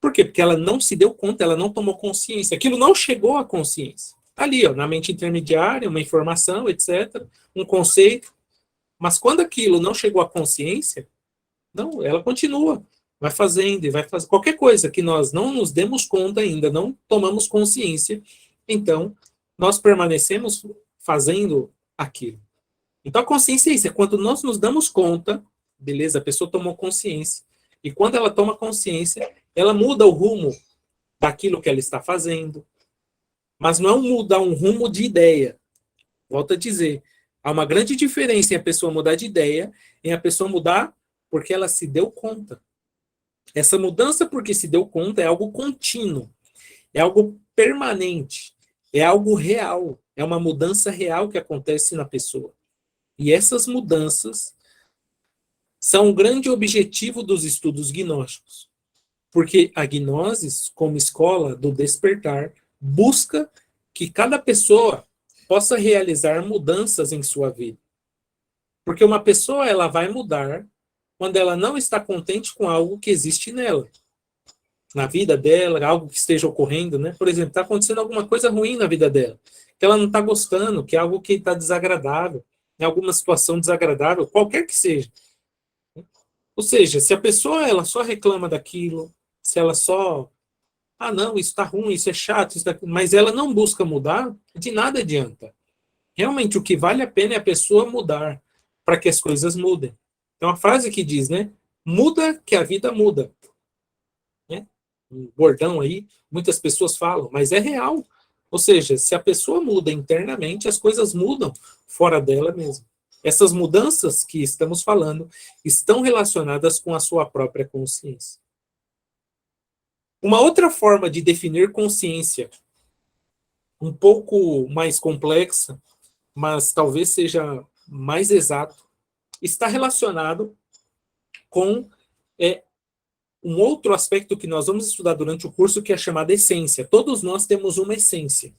Por quê? Porque ela não se deu conta, ela não tomou consciência. Aquilo não chegou à consciência. Está ali, ó, na mente intermediária, uma informação, etc., um conceito. Mas quando aquilo não chegou à consciência, não, ela continua. Vai fazendo e vai fazer qualquer coisa que nós não nos demos conta ainda, não tomamos consciência, então nós permanecemos fazendo aquilo. Então a consciência é isso, é quando nós nos damos conta, beleza, a pessoa tomou consciência, e quando ela toma consciência, ela muda o rumo daquilo que ela está fazendo, mas não é mudar um rumo de ideia. Volto a dizer, há uma grande diferença em a pessoa mudar de ideia e a pessoa mudar porque ela se deu conta. Essa mudança porque se deu conta é algo contínuo, é algo permanente, é algo real, é uma mudança real que acontece na pessoa. E essas mudanças são um grande objetivo dos estudos gnósticos, porque a gnose, como escola do despertar, busca que cada pessoa possa realizar mudanças em sua vida. Porque uma pessoa ela vai mudar quando ela não está contente com algo que existe nela, na vida dela, algo que esteja ocorrendo, né? Por exemplo, está acontecendo alguma coisa ruim na vida dela, que ela não está gostando, que é algo que está desagradável, em alguma situação desagradável, qualquer que seja. Ou seja, se a pessoa ela só reclama daquilo, se ela só, não, isso está ruim, isso é chato, mas ela não busca mudar, de nada adianta. Realmente, o que vale a pena é a pessoa mudar, para que as coisas mudem. Tem uma frase que diz, né? Muda que a vida muda. Né? Um bordão aí, muitas pessoas falam, mas é real. Ou seja, se a pessoa muda internamente, as coisas mudam fora dela mesma. Essas mudanças que estamos falando estão relacionadas com a sua própria consciência. Uma outra forma de definir consciência, um pouco mais complexa, mas talvez seja mais exato, está relacionado com um outro aspecto que nós vamos estudar durante o curso, que é chamado essência. Todos nós temos uma essência.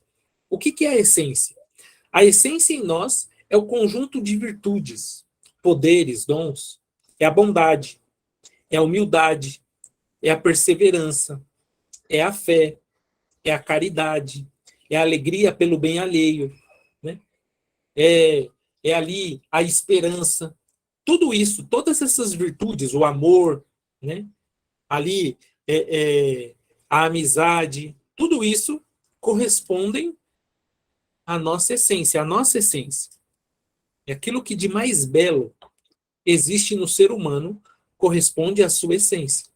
O que é a essência? A essência em nós é o conjunto de virtudes, poderes, dons, é a bondade, é a humildade, é a perseverança, é a fé, é a caridade, é a alegria pelo bem alheio, né? é ali a esperança. Tudo isso, todas essas virtudes, o amor, né? Ali a amizade, tudo isso correspondem à nossa essência. A nossa essência é aquilo que de mais belo existe no ser humano, corresponde à sua essência.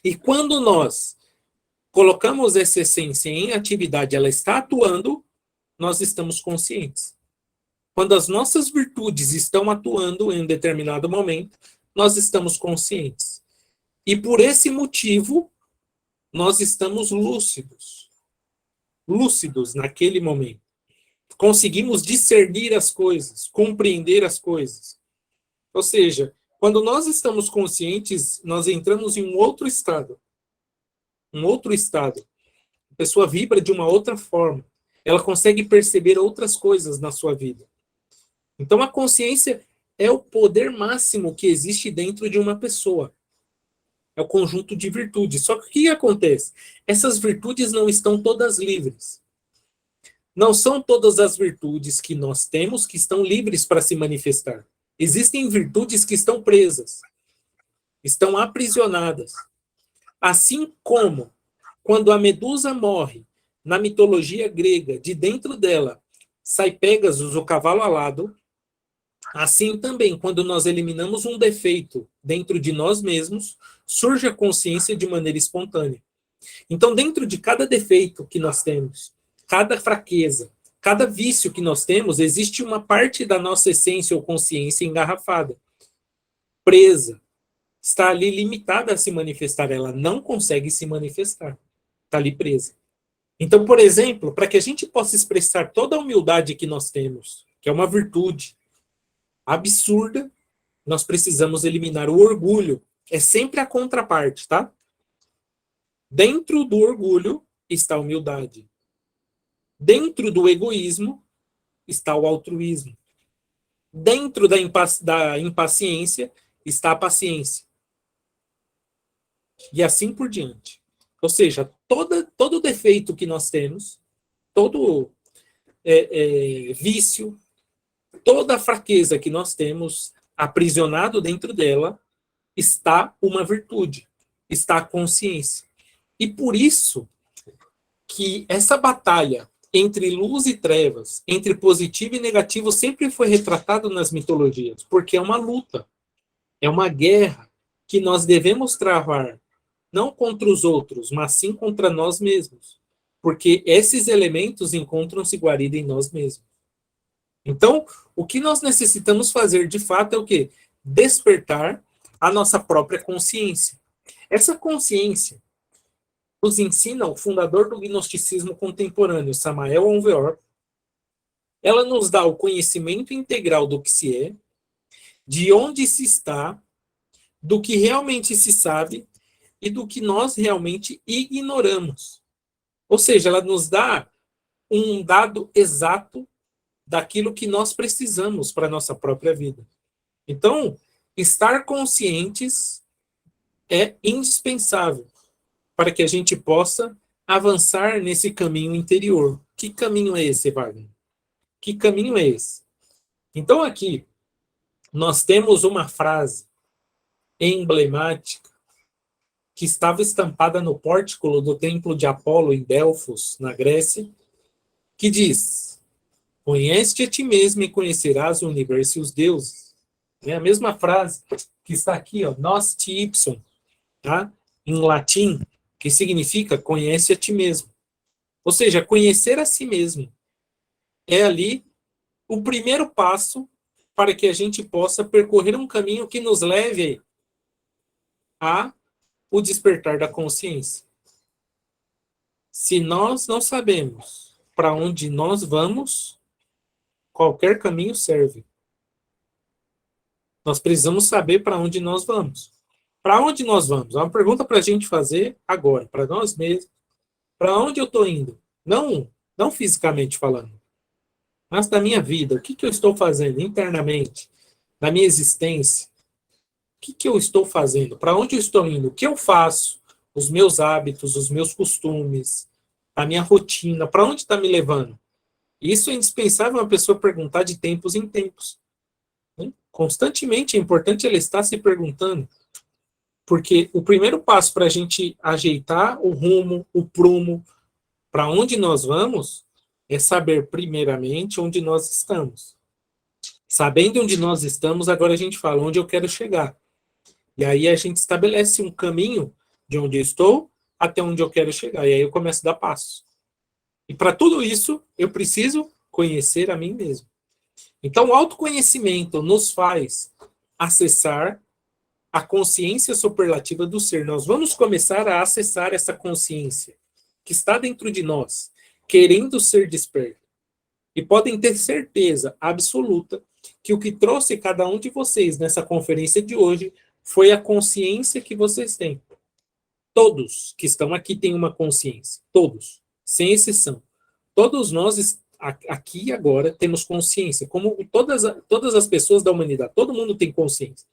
E quando nós colocamos essa essência em atividade, ela está atuando, nós estamos conscientes. Quando as nossas virtudes estão atuando em um determinado momento, nós estamos conscientes. E por esse motivo, nós estamos lúcidos. Lúcidos naquele momento. Conseguimos discernir as coisas, compreender as coisas. Ou seja, quando nós estamos conscientes, nós entramos em um outro estado. Um outro estado. A pessoa vibra de uma outra forma. Ela consegue perceber outras coisas na sua vida. Então, a consciência é o poder máximo que existe dentro de uma pessoa. É o conjunto de virtudes. Só que o que acontece? Essas virtudes não estão todas livres. Não são todas as virtudes que nós temos que estão livres para se manifestar. Existem virtudes que estão presas, estão aprisionadas. Assim como quando a Medusa morre, na mitologia grega, de dentro dela sai Pégasus, o cavalo alado, assim também, quando nós eliminamos um defeito dentro de nós mesmos, surge a consciência de maneira espontânea. Então, dentro de cada defeito que nós temos, cada fraqueza, cada vício que nós temos, existe uma parte da nossa essência ou consciência engarrafada, presa, está ali limitada a se manifestar, ela não consegue se manifestar, está ali presa. Então, por exemplo, para que a gente possa expressar toda a humildade que nós temos, que é uma virtude absurda, nós precisamos eliminar o orgulho. É sempre a contraparte, tá? Dentro do orgulho está a humildade. Dentro do egoísmo está o altruísmo. Dentro da impaciência está a paciência. E assim por diante. Ou seja, todo defeito que nós temos, todo vício, toda fraqueza que nós temos aprisionado dentro dela, está uma virtude, está a consciência. E por isso que essa batalha entre luz e trevas, entre positivo e negativo, sempre foi retratado nas mitologias, porque é uma luta, é uma guerra que nós devemos travar, não contra os outros, mas sim contra nós mesmos, porque esses elementos encontram-se guarida em nós mesmos. Então, o que nós necessitamos fazer, de fato, é o quê? Despertar a nossa própria consciência. Essa consciência nos ensina o fundador do gnosticismo contemporâneo, Samael Aun Weor. Ela nos dá o conhecimento integral do que se é, de onde se está, do que realmente se sabe e do que nós realmente ignoramos. Ou seja, ela nos dá um dado exato daquilo que nós precisamos para a nossa própria vida. Então, estar conscientes é indispensável para que a gente possa avançar nesse caminho interior. Que caminho é esse, Wagner? Que caminho é esse? Então, aqui, nós temos uma frase emblemática que estava estampada no pórtico do templo de Apolo, em Delfos, na Grécia, que diz: conhece-te a ti mesmo e conhecerás o universo e os deuses. É a mesma frase que está aqui, ó, nos te ipsum, tá? Em latim, que significa conhece a ti mesmo. Ou seja, conhecer a si mesmo é ali o primeiro passo para que a gente possa percorrer um caminho que nos leve a o despertar da consciência. Se nós não sabemos para onde nós vamos, qualquer caminho serve. Nós precisamos saber para onde nós vamos. Para onde nós vamos? É uma pergunta para a gente fazer agora, para nós mesmos. Para onde eu estou indo? Não fisicamente falando. mas da minha vida, o que eu estou fazendo internamente, da minha existência, o que eu estou fazendo, para onde eu estou indo, o que eu faço, os meus hábitos, os meus costumes, a minha rotina, para onde está me levando? Isso é indispensável uma pessoa perguntar de tempos em tempos. Né? Constantemente é importante ela estar se perguntando, porque o primeiro passo para a gente ajeitar o rumo, o prumo, para onde nós vamos, é saber primeiramente onde nós estamos. Sabendo onde nós estamos, agora a gente fala onde eu quero chegar. E aí a gente estabelece um caminho de onde eu estou até onde eu quero chegar. E aí eu começo a dar passos. E para tudo isso, eu preciso conhecer a mim mesmo. Então, o autoconhecimento nos faz acessar a consciência superlativa do ser. Nós vamos começar a acessar essa consciência que está dentro de nós, querendo ser desperta. E podem ter certeza absoluta que o que trouxe cada um de vocês nessa conferência de hoje foi a consciência que vocês têm. Todos que estão aqui têm uma consciência. Todos, sem exceção. Todos nós aqui e agora temos consciência, como todas as pessoas da humanidade. Todo mundo tem consciência.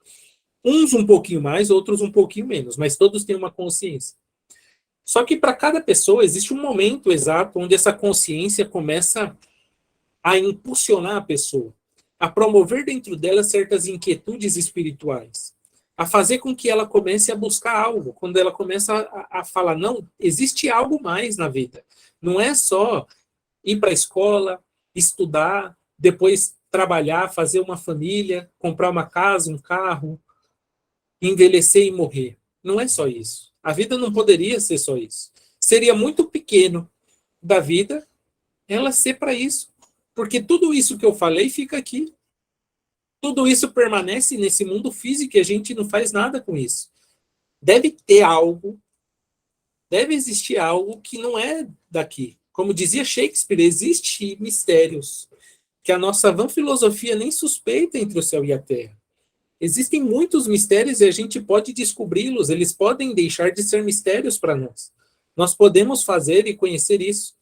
Uns um pouquinho mais, outros um pouquinho menos, mas todos têm uma consciência. Só que para cada pessoa existe um momento exato onde essa consciência começa a impulsionar a pessoa, a promover dentro dela certas inquietudes espirituais, a fazer com que ela comece a buscar algo, quando ela começa a falar, não, existe algo mais na vida. Não é só ir para a escola, estudar, depois trabalhar, fazer uma família, comprar uma casa, um carro, envelhecer e morrer. Não é só isso. A vida não poderia ser só isso. Seria muito pequeno da vida ela ser para isso. Porque tudo isso que eu falei fica aqui. Tudo isso permanece nesse mundo físico e a gente não faz nada com isso. Deve ter algo, deve existir algo que não é daqui. Como dizia Shakespeare, existem mistérios que a nossa vã filosofia nem suspeita entre o céu e a terra. Existem muitos mistérios e a gente pode descobri-los, eles podem deixar de ser mistérios para nós. Nós podemos fazer e conhecer isso.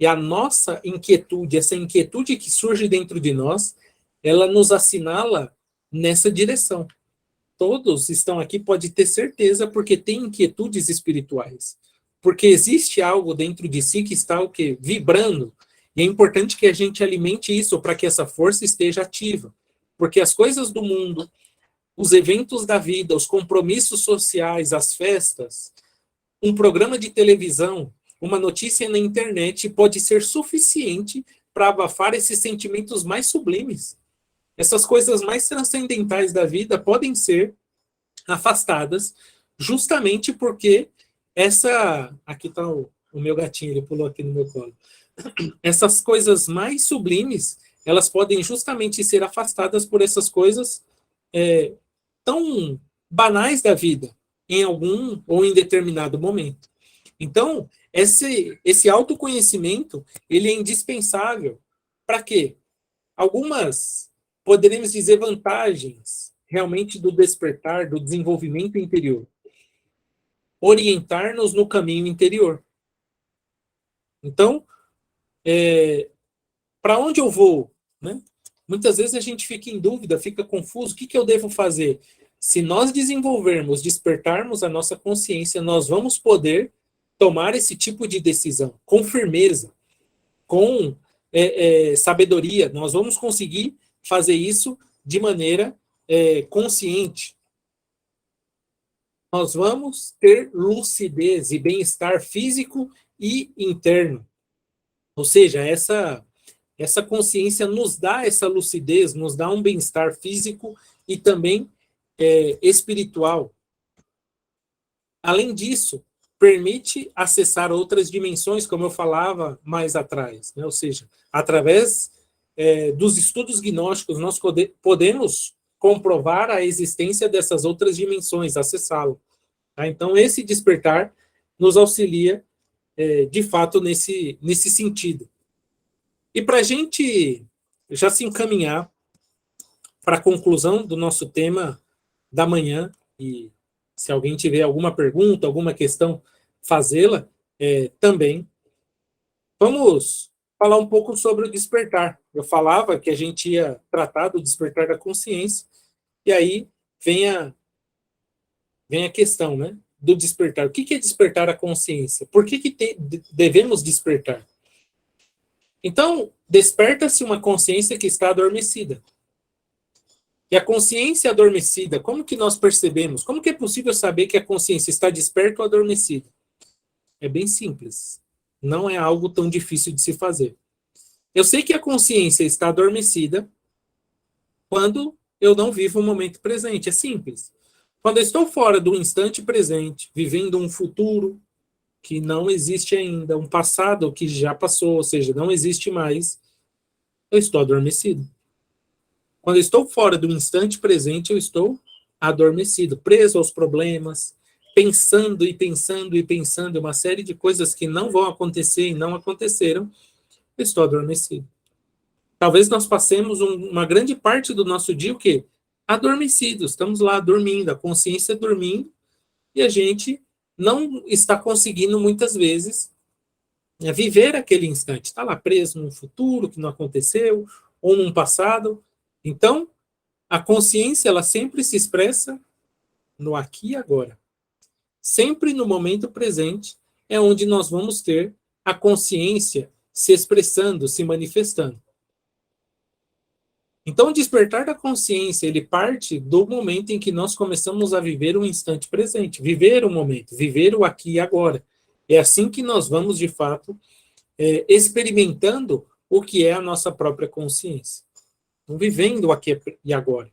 E a nossa inquietude, essa inquietude que surge dentro de nós, ela nos assinala nessa direção. Todos estão aqui, pode ter certeza, porque têm inquietudes espirituais. Porque existe algo dentro de si que está o quê? Vibrando. E é importante que a gente alimente isso para que essa força esteja ativa. Porque as coisas do mundo, os eventos da vida, os compromissos sociais, as festas, um programa de televisão, uma notícia na internet pode ser suficiente para abafar esses sentimentos mais sublimes. Essas coisas mais transcendentais da vida podem ser afastadas justamente porque essa... Aqui está o meu gatinho, ele pulou aqui no meu colo. Essas coisas mais sublimes, elas podem justamente ser afastadas por essas coisas tão banais da vida, em algum ou em determinado momento. Então, esse autoconhecimento, ele é indispensável. Para quê? Algumas, poderemos dizer, vantagens realmente do despertar, do desenvolvimento interior. Orientar-nos no caminho interior. Então, para onde eu vou? Né? Muitas vezes a gente fica em dúvida, fica confuso, o que eu devo fazer? Se nós desenvolvermos, despertarmos a nossa consciência, nós vamos poder tomar esse tipo de decisão com firmeza, com sabedoria. Nós vamos conseguir fazer isso de maneira consciente. Nós vamos ter lucidez e bem-estar físico e interno. Ou seja, essa consciência nos dá essa lucidez, nos dá um bem-estar físico e também espiritual. Além disso, permite acessar outras dimensões, como eu falava mais atrás, né? Ou seja, através dos estudos gnósticos, nós podemos comprovar a existência dessas outras dimensões, acessá-lo. Tá? Então, esse despertar nos auxilia, de fato, nesse sentido. E para a gente já se encaminhar para a conclusão do nosso tema da manhã, e se alguém tiver alguma pergunta, alguma questão, fazê-la também. Vamos falar um pouco sobre o despertar. Eu falava que a gente ia tratar do despertar da consciência, e aí vem a questão, né, do despertar. O que é despertar a consciência? Por que devemos despertar? Então, desperta-se uma consciência que está adormecida. E a consciência adormecida, como que nós percebemos? Como que é possível saber que a consciência está desperta ou adormecida? É bem simples. Não é algo tão difícil de se fazer. Eu sei que a consciência está adormecida quando eu não vivo o momento presente. É simples. Quando eu estou fora do instante presente, vivendo um futuro que não existe ainda, um passado que já passou, ou seja, não existe mais, eu estou adormecido. Quando eu estou fora do instante presente, eu estou adormecido, preso aos problemas, pensando e pensando e pensando uma série de coisas que não vão acontecer e não aconteceram, eu estou adormecido. Talvez nós passemos uma grande parte do nosso dia o quê? Adormecidos. Estamos lá dormindo, a consciência dormindo, e a gente não está conseguindo, muitas vezes, viver aquele instante. Está lá preso num futuro que não aconteceu, ou num passado. Então, a consciência, ela sempre se expressa no aqui e agora. Sempre no momento presente é onde nós vamos ter a consciência se expressando, se manifestando. Então, o despertar da consciência, ele parte do momento em que nós começamos a viver o instante presente, viver o momento, viver o aqui e agora. É assim que nós vamos, de fato, experimentando o que é a nossa própria consciência. Então, vivendo o aqui e agora.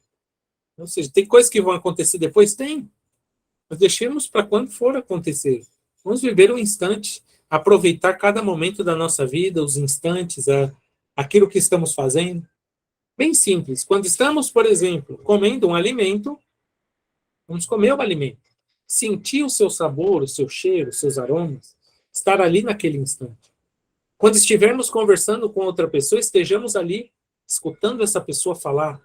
Ou seja, tem coisas que vão acontecer depois? Tem. Mas deixemos para quando for acontecer. Vamos viver um instante, aproveitar cada momento da nossa vida, os instantes, aquilo que estamos fazendo. Bem simples. Quando estamos, por exemplo, comendo um alimento, vamos comer o alimento. Sentir o seu sabor, o seu cheiro, os seus aromas. Estar ali naquele instante. Quando estivermos conversando com outra pessoa, estejamos ali, escutando essa pessoa falar,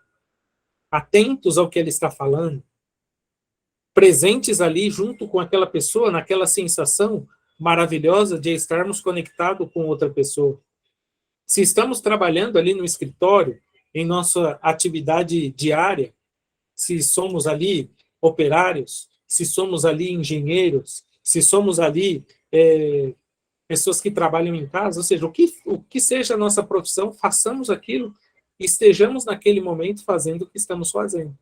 atentos ao que ela está falando, presentes ali junto com aquela pessoa, naquela sensação maravilhosa de estarmos conectados com outra pessoa. Se estamos trabalhando ali no escritório, em nossa atividade diária, se somos ali operários, se somos ali engenheiros, se somos ali pessoas que trabalham em casa, ou seja, o que seja a nossa profissão, façamos aquilo e estejamos naquele momento fazendo o que estamos fazendo.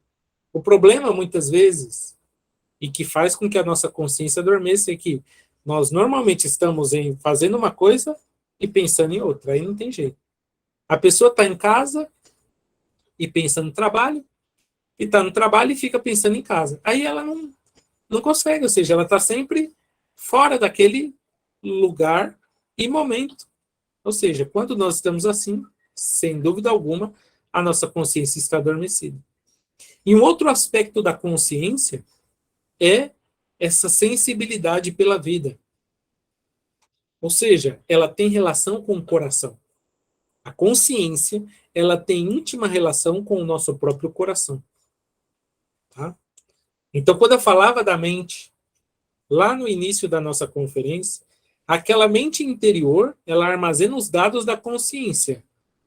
O problema, muitas vezes, e que faz com que a nossa consciência adormeça é que nós normalmente estamos fazendo uma coisa e pensando em outra, aí não tem jeito. A pessoa está em casa e pensa no trabalho, e está no trabalho e fica pensando em casa. Aí ela não consegue, ou seja, ela está sempre fora daquele lugar e momento. Ou seja, quando nós estamos assim, sem dúvida alguma, a nossa consciência está adormecida. E um outro aspecto da consciência é essa sensibilidade pela vida. Ou seja, ela tem relação com o coração. A consciência, ela tem íntima relação com o nosso próprio coração. Tá? Então, quando eu falava da mente, lá no início da nossa conferência, aquela mente interior, ela armazena os dados da consciência,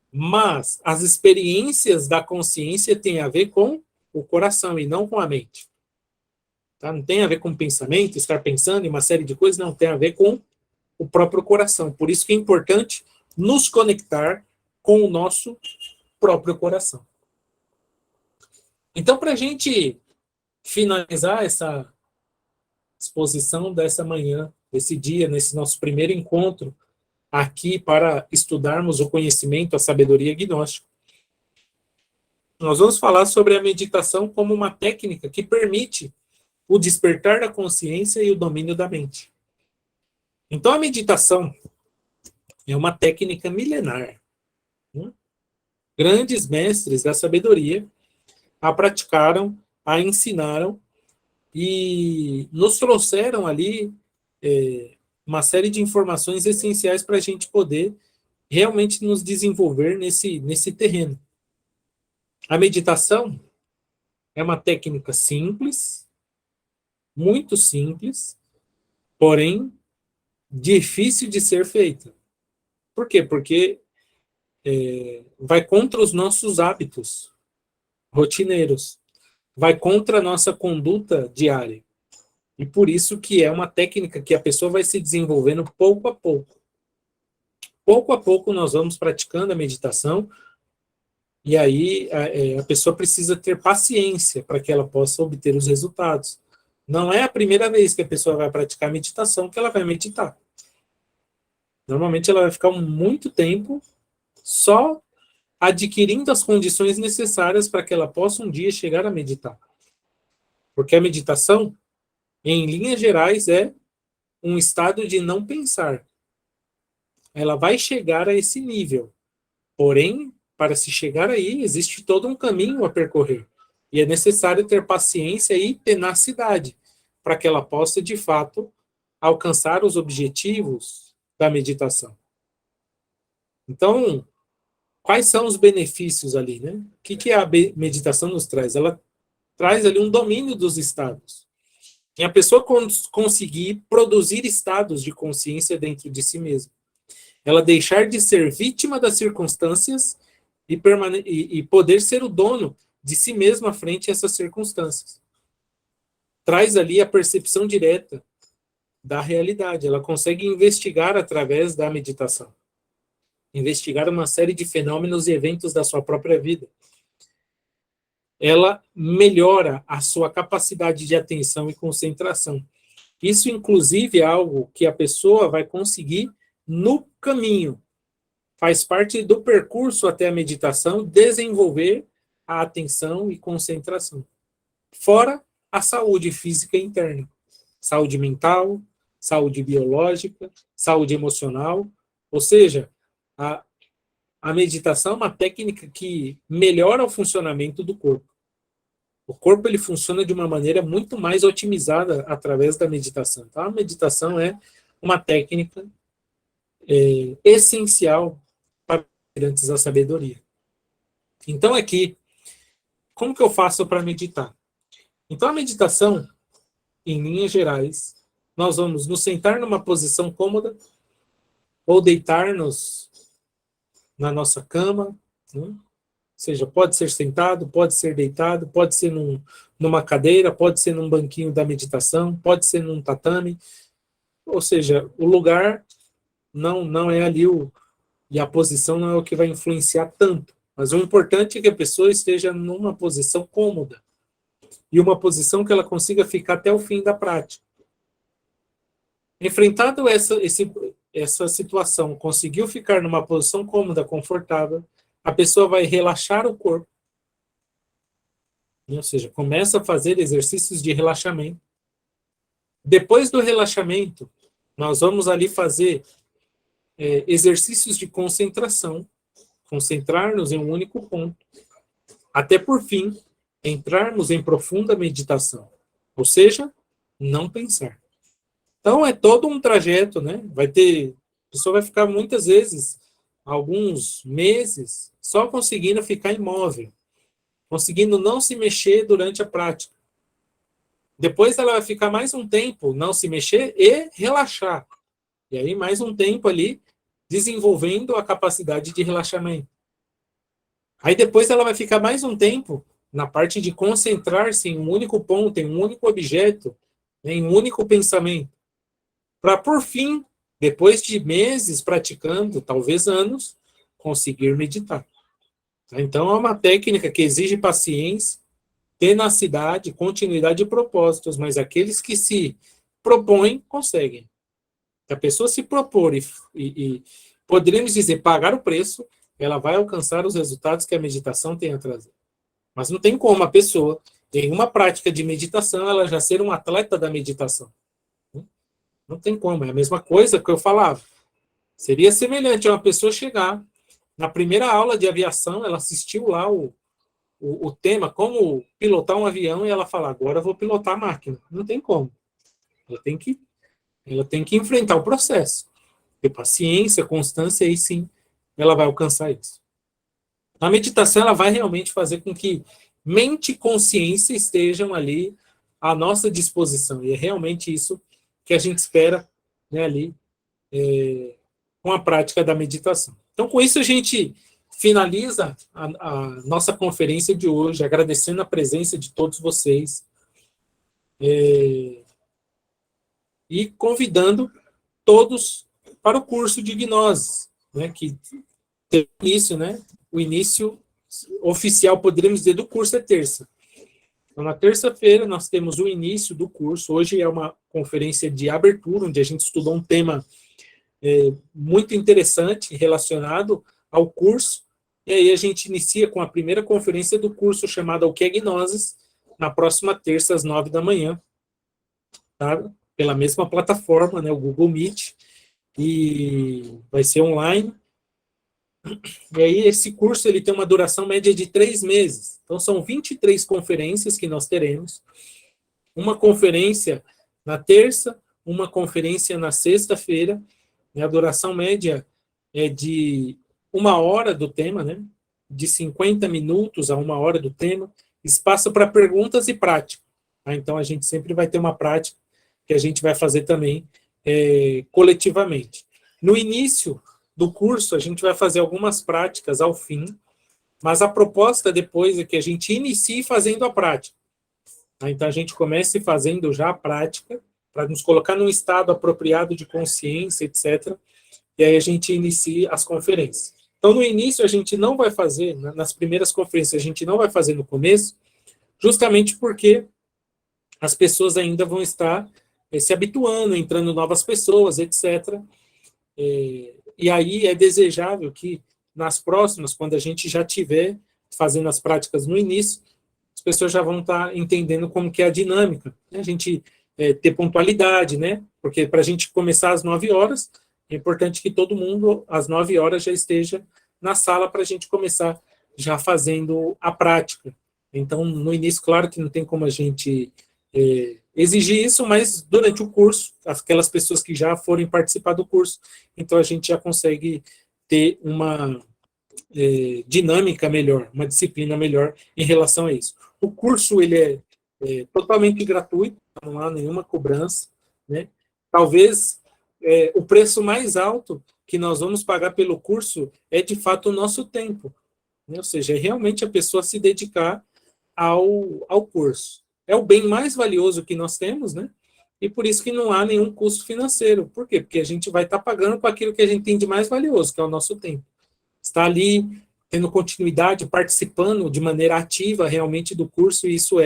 mas as experiências da consciência têm a ver com o coração e não com a mente. Tá? Não tem a ver com pensamento, estar pensando em uma série de coisas, não, tem a ver com o próprio coração. Por isso que é importante nos conectar com o nosso próprio coração. Então, para a gente finalizar essa exposição dessa manhã, desse dia, nesse nosso primeiro encontro aqui para estudarmos o conhecimento, a sabedoria gnóstica, nós vamos falar sobre a meditação como uma técnica que permite o despertar da consciência e o domínio da mente. Então, a meditação é uma técnica milenar. Grandes mestres da sabedoria a praticaram, a ensinaram e nos trouxeram ali uma série de informações essenciais para a gente poder realmente nos desenvolver nesse terreno. A meditação é uma técnica simples, muito simples, porém difícil de ser feita. Por quê? Porque vai contra os nossos hábitos rotineiros, vai contra a nossa conduta diária. E por isso que é uma técnica que a pessoa vai se desenvolvendo pouco a pouco. Pouco a pouco nós vamos praticando a meditação, e aí a pessoa precisa ter paciência para que ela possa obter os resultados. Não é a primeira vez que a pessoa vai praticar meditação que ela vai meditar. Normalmente ela vai ficar muito tempo só adquirindo as condições necessárias para que ela possa um dia chegar a meditar. Porque a meditação, em linhas gerais, é um estado de não pensar. Ela vai chegar a esse nível. Porém, para se chegar aí, existe todo um caminho a percorrer. E é necessário ter paciência e tenacidade para que ela possa, de fato, alcançar os objetivos da meditação. Então, quais são os benefícios ali, né? O que a meditação nos traz? Ela traz ali um domínio dos estados. E a pessoa conseguir produzir estados de consciência dentro de si mesma. Ela deixar de ser vítima das circunstâncias e poder ser o dono de si mesma frente a essas circunstâncias. Traz ali a percepção direta da realidade. Ela consegue investigar através da meditação. Investigar uma série de fenômenos e eventos da sua própria vida. Ela melhora a sua capacidade de atenção e concentração. Isso, inclusive, é algo que a pessoa vai conseguir no caminho. Faz parte do percurso até a meditação, desenvolver a atenção e concentração. Fora a saúde física interna. Saúde mental, saúde biológica, saúde emocional. Ou seja, a meditação é uma técnica que melhora o funcionamento do corpo. O corpo ele funciona de uma maneira muito mais otimizada através da meditação. Então, a meditação é uma técnica essencial para antes da sabedoria. Então, aqui, como que eu faço para meditar? Então, a meditação, em linhas gerais, nós vamos nos sentar numa posição cômoda ou deitar-nos na nossa cama, né? Ou seja, pode ser sentado, pode ser deitado, pode ser numa cadeira, pode ser num banquinho da meditação, pode ser num tatame. Ou seja, o lugar não é ali e a posição não é o que vai influenciar tanto. Mas o importante é que a pessoa esteja numa posição cômoda e uma posição que ela consiga ficar até o fim da prática. Enfrentado essa situação, conseguiu ficar numa posição cômoda, confortável, a pessoa vai relaxar o corpo, ou seja, começa a fazer exercícios de relaxamento. Depois do relaxamento, nós vamos ali fazer exercícios de concentração, concentrar-nos em um único ponto, até por fim, entrarmos em profunda meditação, ou seja, não pensar. Então, é todo um trajeto, né? A pessoa vai ficar muitas vezes, alguns meses, só conseguindo ficar imóvel, conseguindo não se mexer durante a prática. Depois ela vai ficar mais um tempo não se mexer e relaxar. E aí mais um tempo ali desenvolvendo a capacidade de relaxamento. Aí depois ela vai ficar mais um tempo na parte de concentrar-se em um único ponto, em um único objeto, em um único pensamento. Para, por fim, depois de meses praticando, talvez anos, conseguir meditar. Então, é uma técnica que exige paciência, tenacidade, continuidade de propósitos, mas aqueles que se propõem, conseguem. Se a pessoa se propor e poderíamos dizer, pagar o preço, ela vai alcançar os resultados que a meditação tem a trazer. Mas não tem como a pessoa, em uma prática de meditação, ela já ser um atleta da meditação. Não tem como, é a mesma coisa que eu falava. Seria semelhante a uma pessoa chegar, na primeira aula de aviação, ela assistiu lá o tema, como pilotar um avião, e ela fala, agora eu vou pilotar a máquina. Não tem como. Ela tem que enfrentar o processo. Ter paciência, constância, aí sim, ela vai alcançar isso. A meditação, ela vai realmente fazer com que mente e consciência estejam ali à nossa disposição. E é realmente isso que a gente espera, né, ali com a prática da meditação. Então, com isso, a gente finaliza a nossa conferência de hoje, agradecendo a presença de todos vocês e convidando todos para o curso de gnose, né, que tem início, né, o início oficial, poderíamos dizer, do curso é terça. Então, na terça-feira, nós temos o início do curso. Hoje é uma conferência de abertura, onde a gente estudou um tema muito interessante relacionado ao curso. E aí a gente inicia com a primeira conferência do curso, chamada O que é Gnoses, na próxima terça, às 9 da manhã, tá? Pela mesma plataforma, né, o Google Meet, e vai ser online. E aí esse curso ele tem uma duração média de 3 meses. Então são 23 conferências que nós teremos. Uma conferência na terça, uma conferência na sexta-feira. A duração média é de 1 hora do tema, né? De 50 minutos a 1 hora do tema. Espaço para perguntas e prática. Tá? Então a gente sempre vai ter uma prática que a gente vai fazer também coletivamente. No início do curso, a gente vai fazer algumas práticas ao fim, mas a proposta depois é que a gente inicie fazendo a prática. Então, a gente comece fazendo já a prática, para nos colocar num estado apropriado de consciência, etc. E aí a gente inicie as conferências. Então, no início, a gente não vai fazer, nas primeiras conferências, a gente não vai fazer no começo, justamente porque as pessoas ainda vão estar se habituando, entrando novas pessoas, etc., e aí é desejável que nas próximas, quando a gente já estiver fazendo as práticas no início, as pessoas já vão estar entendendo como que é a dinâmica. Né? A gente ter pontualidade, né? Porque para a gente começar às 9 horas, é importante que todo mundo, às 9 horas, já esteja na sala para a gente começar já fazendo a prática. Então, no início, claro que não tem como a gente exigir isso, mas durante o curso, aquelas pessoas que já forem participar do curso, então a gente já consegue ter uma dinâmica melhor, uma disciplina melhor em relação a isso. O curso ele é totalmente gratuito, não há nenhuma cobrança, né? Talvez o preço mais alto que nós vamos pagar pelo curso é de fato o nosso tempo, né? Ou seja, é realmente a pessoa se dedicar ao curso. É o bem mais valioso que nós temos, né? E por isso que não há nenhum custo financeiro. Por quê? Porque a gente vai estar pagando com aquilo que a gente tem de mais valioso, que é o nosso tempo. Está ali, tendo continuidade, participando de maneira ativa realmente do curso, e isso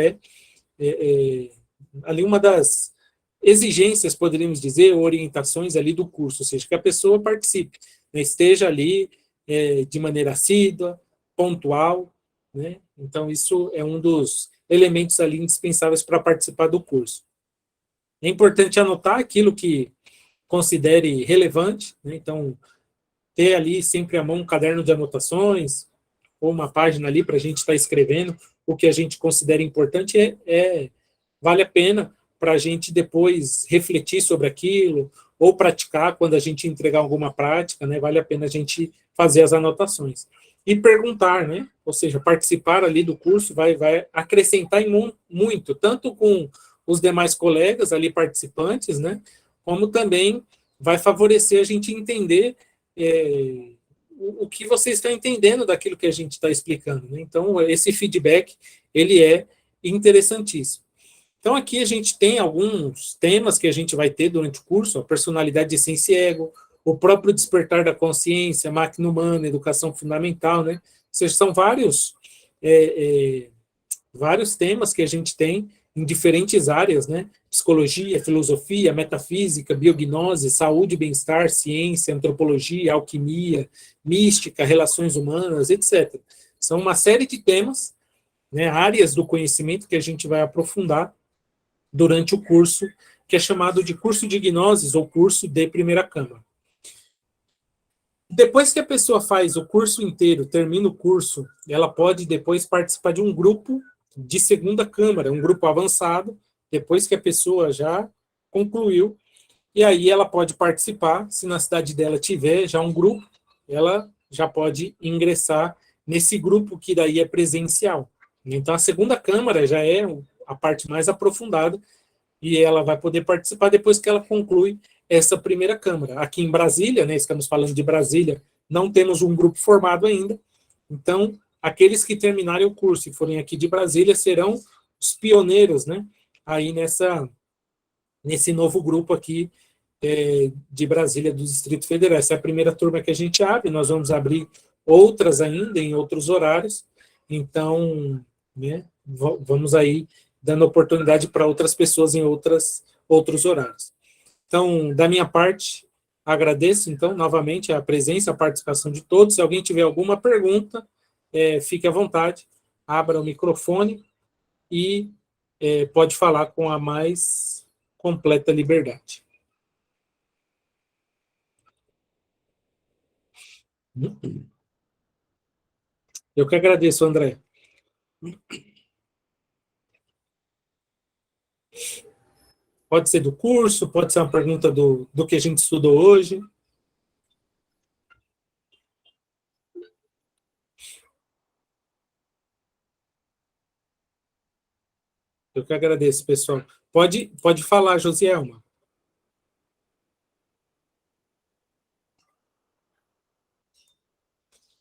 ali uma das exigências, poderíamos dizer, orientações ali do curso, ou seja, que a pessoa participe, né? Esteja ali de maneira assídua, pontual, né? Então, isso é um dos elementos ali indispensáveis para participar do curso. É importante anotar aquilo que considere relevante, né? Então, ter ali sempre à mão um caderno de anotações, ou uma página ali para a gente estar escrevendo o que a gente considera importante, vale a pena para a gente depois refletir sobre aquilo, ou praticar quando a gente entregar alguma prática, né? Vale a pena a gente fazer as anotações. E perguntar, né? Ou seja, participar ali do curso vai acrescentar muito, tanto com os demais colegas ali participantes, né? Como também vai favorecer a gente entender o que vocês estão entendendo daquilo que a gente está explicando, né? Então, esse feedback, ele é interessantíssimo. Então, aqui a gente tem alguns temas que a gente vai ter durante o curso: a personalidade de essência e ego, o próprio despertar da consciência, máquina humana, educação fundamental, né? Ou seja, são vários temas que a gente tem em diferentes áreas, né? Psicologia, filosofia, metafísica, biognose, saúde e bem-estar, ciência, antropologia, alquimia, mística, relações humanas, etc. São uma série de temas, né, áreas do conhecimento que a gente vai aprofundar durante o curso, que é chamado de curso de gnoses ou curso de primeira câmara. Depois que a pessoa faz o curso inteiro, termina o curso, ela pode depois participar de um grupo de segunda câmara, um grupo avançado, depois que a pessoa já concluiu, e aí ela pode participar, se na cidade dela tiver já um grupo, ela já pode ingressar nesse grupo que daí é presencial. Então, a segunda câmara já é a parte mais aprofundada, e ela vai poder participar depois que ela conclui essa primeira câmara. Aqui em Brasília, né, estamos falando de Brasília, não temos um grupo formado ainda, Então, aqueles que terminarem o curso e forem aqui de Brasília serão os pioneiros, né, aí nesse novo grupo aqui de Brasília, do Distrito Federal. Essa é a primeira turma que a gente abre, nós vamos abrir outras ainda, em outros horários, então, né, vamos aí dando oportunidade para outras pessoas em outros horários. Então, da minha parte, agradeço, então, novamente, a presença, a participação de todos. Se alguém tiver alguma pergunta, fique à vontade, abra o microfone e pode falar com a mais completa liberdade. Eu que agradeço, André. Pode ser do curso, pode ser uma pergunta do que a gente estudou hoje. Eu que agradeço, pessoal. Pode falar, Josielma.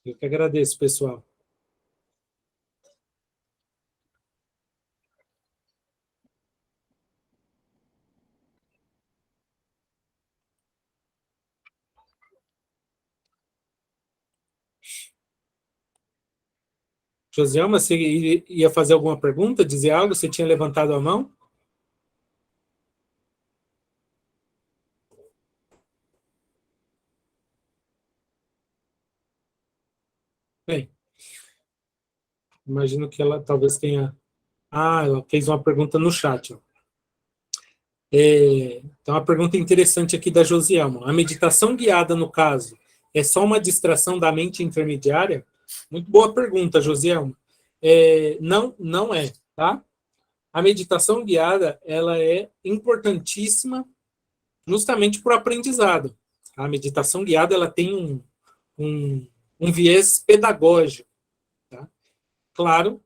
Eu que agradeço, pessoal. Josielma, você ia fazer alguma pergunta, dizer algo? Você tinha levantado a mão? Bem, imagino que ela talvez tenha... Ah, ela fez uma pergunta no chat. Ó. Então, uma pergunta interessante aqui da Josielma. A meditação guiada, no caso, é só uma distração da mente intermediária? Muito boa pergunta, Josielma. Não, não é, tá? A meditação guiada, ela é importantíssima justamente para o aprendizado. A meditação guiada, ela tem um, um viés pedagógico, tá? Claro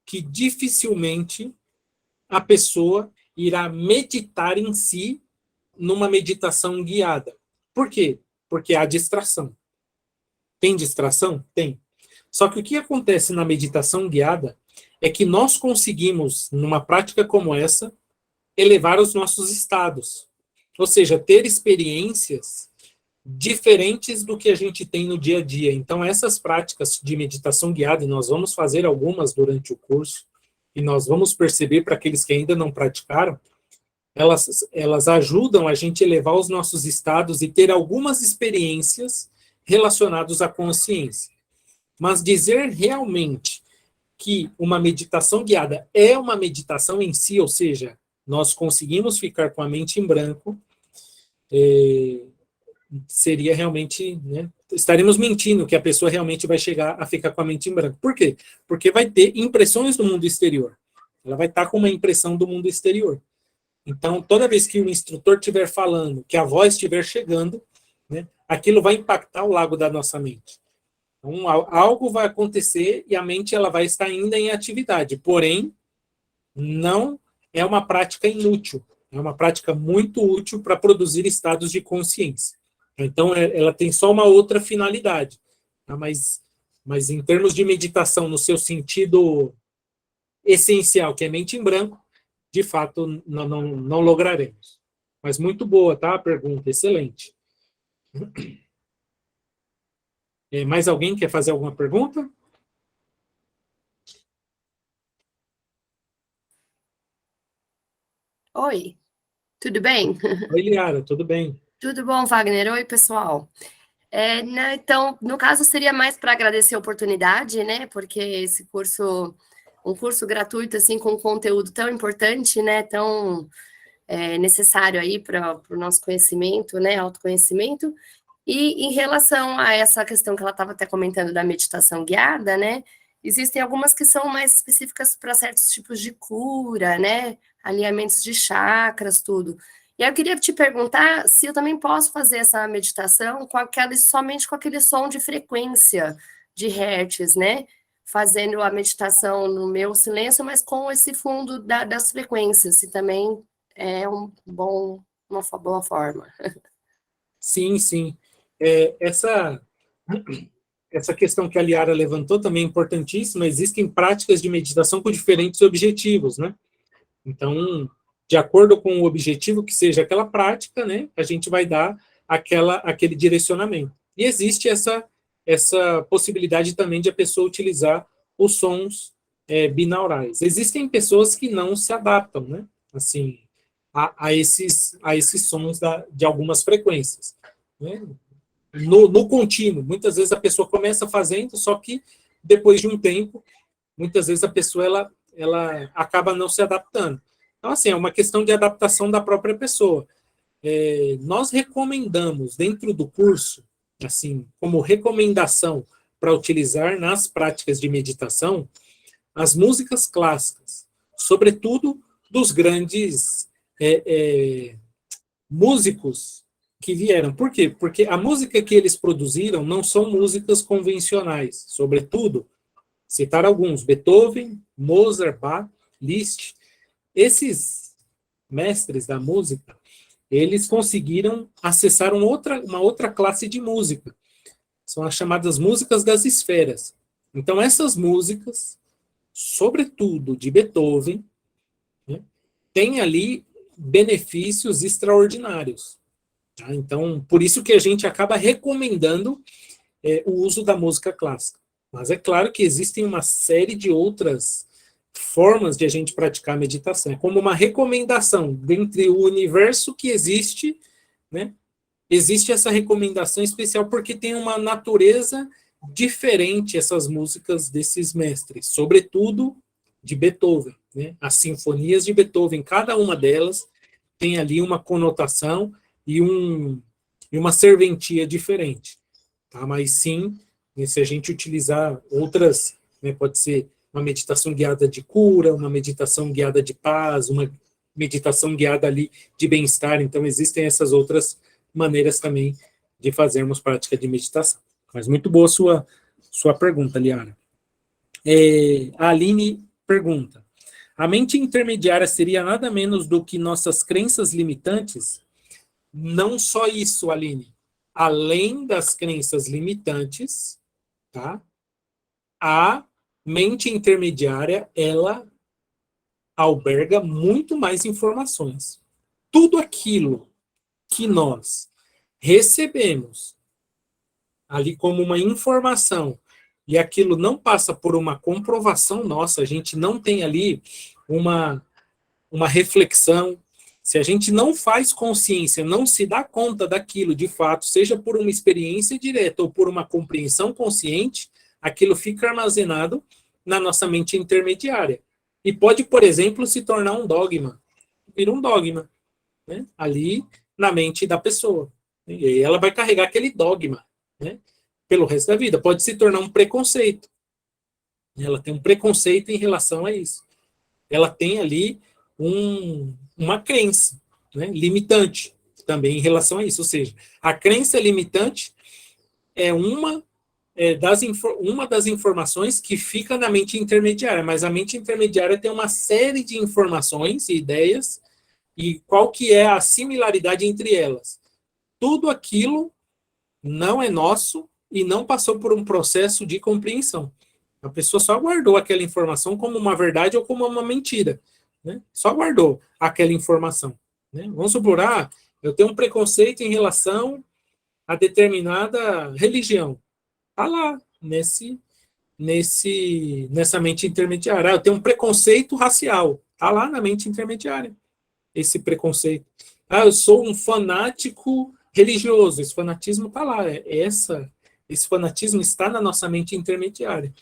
que dificilmente a pessoa irá meditar em si numa meditação guiada. Por quê? Porque há distração. Tem distração? Tem. Só que o que acontece na meditação guiada é que nós conseguimos, numa prática como essa, elevar os nossos estados. Ou seja, ter experiências diferentes do que a gente tem no dia a dia. Então, essas práticas de meditação guiada, e nós vamos fazer algumas durante o curso, e nós vamos perceber para aqueles que ainda não praticaram, elas ajudam a gente a elevar os nossos estados e ter algumas experiências relacionadas à consciência. Mas dizer realmente que uma meditação guiada é uma meditação em si, ou seja, nós conseguimos ficar com a mente em branco, seria realmente, né, estaremos mentindo que a pessoa realmente vai chegar a ficar com a mente em branco. Por quê? Porque vai ter impressões do mundo exterior. Ela vai estar com uma impressão do mundo exterior. Então, toda vez que o instrutor estiver falando, que a voz estiver chegando, né, aquilo vai impactar o lago da nossa mente. Então, algo vai acontecer e a mente ela vai estar ainda em atividade. Porém, não é uma prática inútil. É uma prática muito útil para produzir estados de consciência. Então, ela tem só uma outra finalidade. Tá? Mas em termos de meditação, no seu sentido essencial, que é mente em branco, de fato, não lograremos. Mas muito boa, tá? A pergunta, excelente. Mais alguém quer fazer alguma pergunta? Oi, tudo bem? Oi, Liara, tudo bem? Tudo bom, Wagner? Oi, pessoal. Né, então, no caso, seria mais para agradecer a oportunidade, né? Porque esse curso, um curso gratuito, assim, com conteúdo tão importante, né? Tão necessário aí para o nosso conhecimento, né? Autoconhecimento. E em relação a essa questão que ela estava até comentando da meditação guiada, né? Existem algumas que são mais específicas para certos tipos de cura, né? Alinhamentos de chakras, tudo. E aí eu queria te perguntar se eu também posso fazer essa meditação somente com aquele som de frequência de hertz, né? Fazendo a meditação no meu silêncio, mas com esse fundo das frequências, se também é uma boa forma. Sim, sim. Essa essa questão que a Liara levantou também é importantíssima. Existem práticas de meditação com diferentes objetivos, né? Então, de acordo com o objetivo que seja aquela prática, né, a gente vai dar aquele direcionamento. E existe essa possibilidade também de a pessoa utilizar os sons binaurais. Existem pessoas que não se adaptam, né, assim, a esses sons de algumas frequências, né? No contínuo, muitas vezes a pessoa começa fazendo, só que depois de um tempo, muitas vezes a pessoa ela acaba não se adaptando. Então, assim, é uma questão de adaptação da própria pessoa. Nós recomendamos, dentro do curso, assim, como recomendação para utilizar nas práticas de meditação, as músicas clássicas, sobretudo dos grandes músicos que vieram. Por quê? Porque a música que eles produziram não são músicas convencionais, sobretudo, citar alguns, Beethoven, Mozart, Bach, Liszt. Esses mestres da música, eles conseguiram acessar uma outra classe de música. São as chamadas músicas das esferas. Então, essas músicas, sobretudo de Beethoven, né, têm ali benefícios extraordinários. Tá? Então, por isso que a gente acaba recomendando o uso da música clássica. Mas é claro que existem uma série de outras formas de a gente praticar a meditação. É como uma recomendação dentre o universo que existe, né? Existe essa recomendação especial porque tem uma natureza diferente essas músicas desses mestres, sobretudo de Beethoven, né? As sinfonias de Beethoven, cada uma delas tem ali uma conotação e uma serventia diferente, tá? Mas sim, se a gente utilizar outras, né, pode ser uma meditação guiada de cura, uma meditação guiada de paz, uma meditação guiada ali de bem-estar, então existem essas outras maneiras também de fazermos prática de meditação. Mas muito boa sua pergunta, Liara. A Aline pergunta, a mente intermediária seria nada menos do que nossas crenças limitantes? Não só isso, Aline. Além das crenças limitantes, tá? A mente intermediária, ela alberga muito mais informações. Tudo aquilo que nós recebemos ali como uma informação e aquilo não passa por uma comprovação nossa, a gente não tem ali uma reflexão, se a gente não faz consciência, não se dá conta daquilo de fato, seja por uma experiência direta ou por uma compreensão consciente, aquilo fica armazenado na nossa mente intermediária. E pode, por exemplo, se tornar um dogma. Vira um dogma, né? Ali na mente da pessoa. E aí ela vai carregar aquele dogma, né, pelo resto da vida. Pode se tornar um preconceito. Ela tem um preconceito em relação a isso. Ela tem ali uma crença, né, limitante também em relação a isso. Ou seja, a crença limitante é uma das informações que fica na mente intermediária, mas a mente intermediária tem uma série de informações e ideias, e qual que é a similaridade entre elas? Tudo aquilo não é nosso e não passou por um processo de compreensão. A pessoa só guardou aquela informação como uma verdade ou como uma mentira, né? Só guardou aquela informação, né? Vamos supor, eu tenho um preconceito em relação a determinada religião. Está lá, nessa mente intermediária. Eu tenho um preconceito racial. Está lá na mente intermediária, esse preconceito. Eu sou um fanático religioso. Esse fanatismo está lá. Esse fanatismo está na nossa mente intermediária.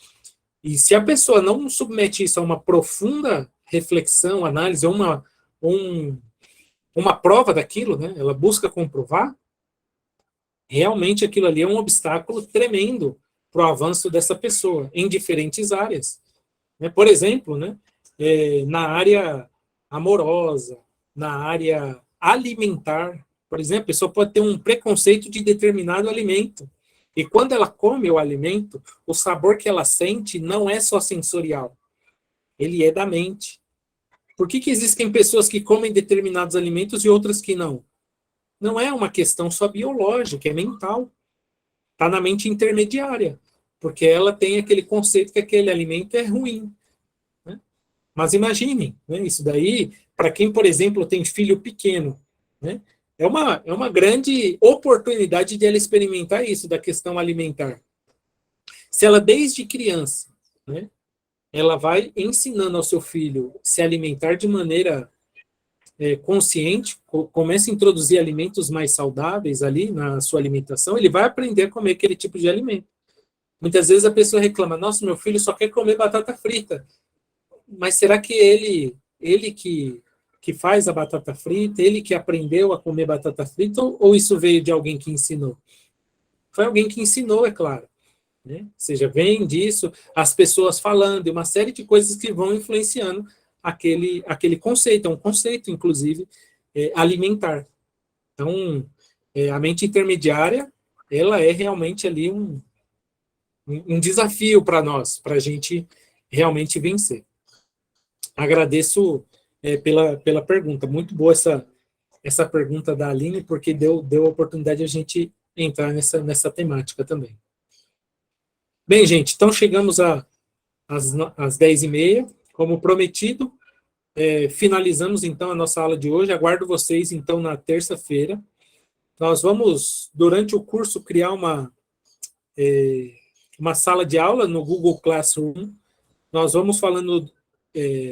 E se a pessoa não submete isso a uma profunda reflexão, análise, ou uma prova daquilo, né? Ela busca comprovar, realmente aquilo ali é um obstáculo tremendo para o avanço dessa pessoa em diferentes áreas. Por exemplo, né, na área amorosa, na área alimentar, por exemplo, a pessoa pode ter um preconceito de determinado alimento. E quando ela come o alimento, o sabor que ela sente não é só sensorial, ele é da mente. Por que existem pessoas que comem determinados alimentos e outras que não? Não é uma questão só biológica, é mental. Está na mente intermediária. porque ela tem aquele conceito que aquele alimento é ruim. Né? Mas imaginem, né, isso daí, para quem, por exemplo, tem filho pequeno, né, é uma grande oportunidade de ela experimentar isso, da questão alimentar. Se ela, desde criança, né, ela vai ensinando ao seu filho se alimentar de maneira consciente, começa a introduzir alimentos mais saudáveis ali na sua alimentação, ele vai aprender a comer aquele tipo de alimento. Muitas vezes a pessoa reclama, nossa, meu filho só quer comer batata frita. Mas será que ele que faz a batata frita, ele que aprendeu a comer batata frita, ou isso veio de alguém que ensinou? Foi alguém que ensinou, é claro. Né? Ou seja, vem disso, as pessoas falando, e uma série de coisas que vão influenciando aquele conceito, é um conceito, inclusive, alimentar. Então, a mente intermediária, ela é realmente ali um desafio para nós, para a gente realmente vencer. Agradeço pela pergunta. Muito boa essa pergunta da Aline, porque deu a oportunidade de a gente entrar nessa temática também. Bem, gente, então chegamos às 10h30. Como prometido, finalizamos então a nossa aula de hoje. Aguardo vocês então na terça-feira. Nós vamos, durante o curso, criar uma sala de aula no Google Classroom. Nós vamos falando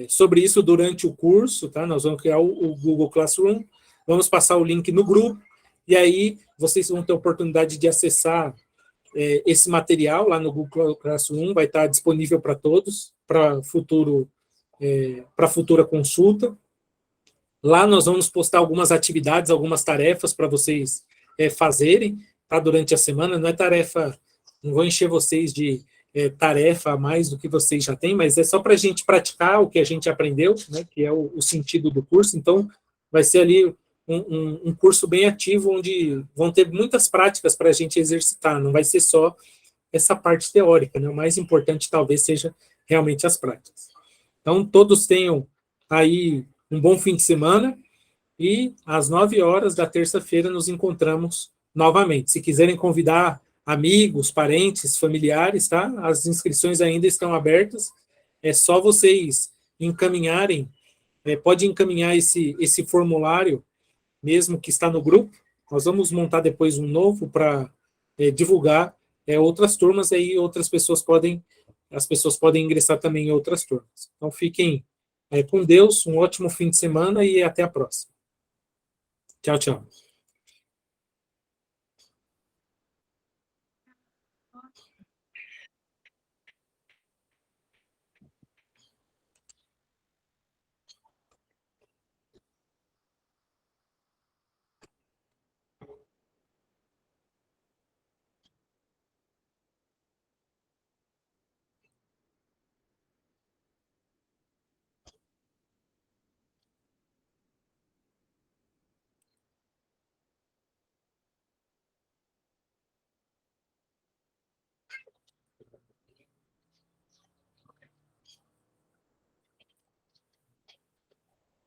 sobre isso durante o curso, tá? Nós vamos criar o Google Classroom, vamos passar o link no grupo, e aí vocês vão ter a oportunidade de acessar esse material lá no Google Classroom, vai estar disponível para todos, para futura consulta. Lá nós vamos postar algumas atividades, algumas tarefas para vocês fazerem, tá? Durante a semana. Não é tarefa, não vou encher vocês de tarefa a mais do que vocês já têm, mas é só para a gente praticar o que a gente aprendeu, né, que é o sentido do curso. Então, vai ser ali um curso bem ativo, onde vão ter muitas práticas para a gente exercitar, não vai ser só essa parte teórica, né? O mais importante talvez seja realmente as práticas. Então, todos tenham aí um bom fim de semana, e às 9h da terça-feira nos encontramos novamente. Se quiserem convidar amigos, parentes, familiares, tá? As inscrições ainda estão abertas. É só vocês encaminharem, pode encaminhar esse formulário, mesmo que está no grupo. Nós vamos montar depois um novo para divulgar outras turmas, aí as pessoas podem ingressar também em outras turmas. Então, fiquem com Deus, um ótimo fim de semana e até a próxima. Tchau, tchau.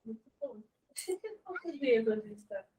Muito bom. Poucos dias a gente está.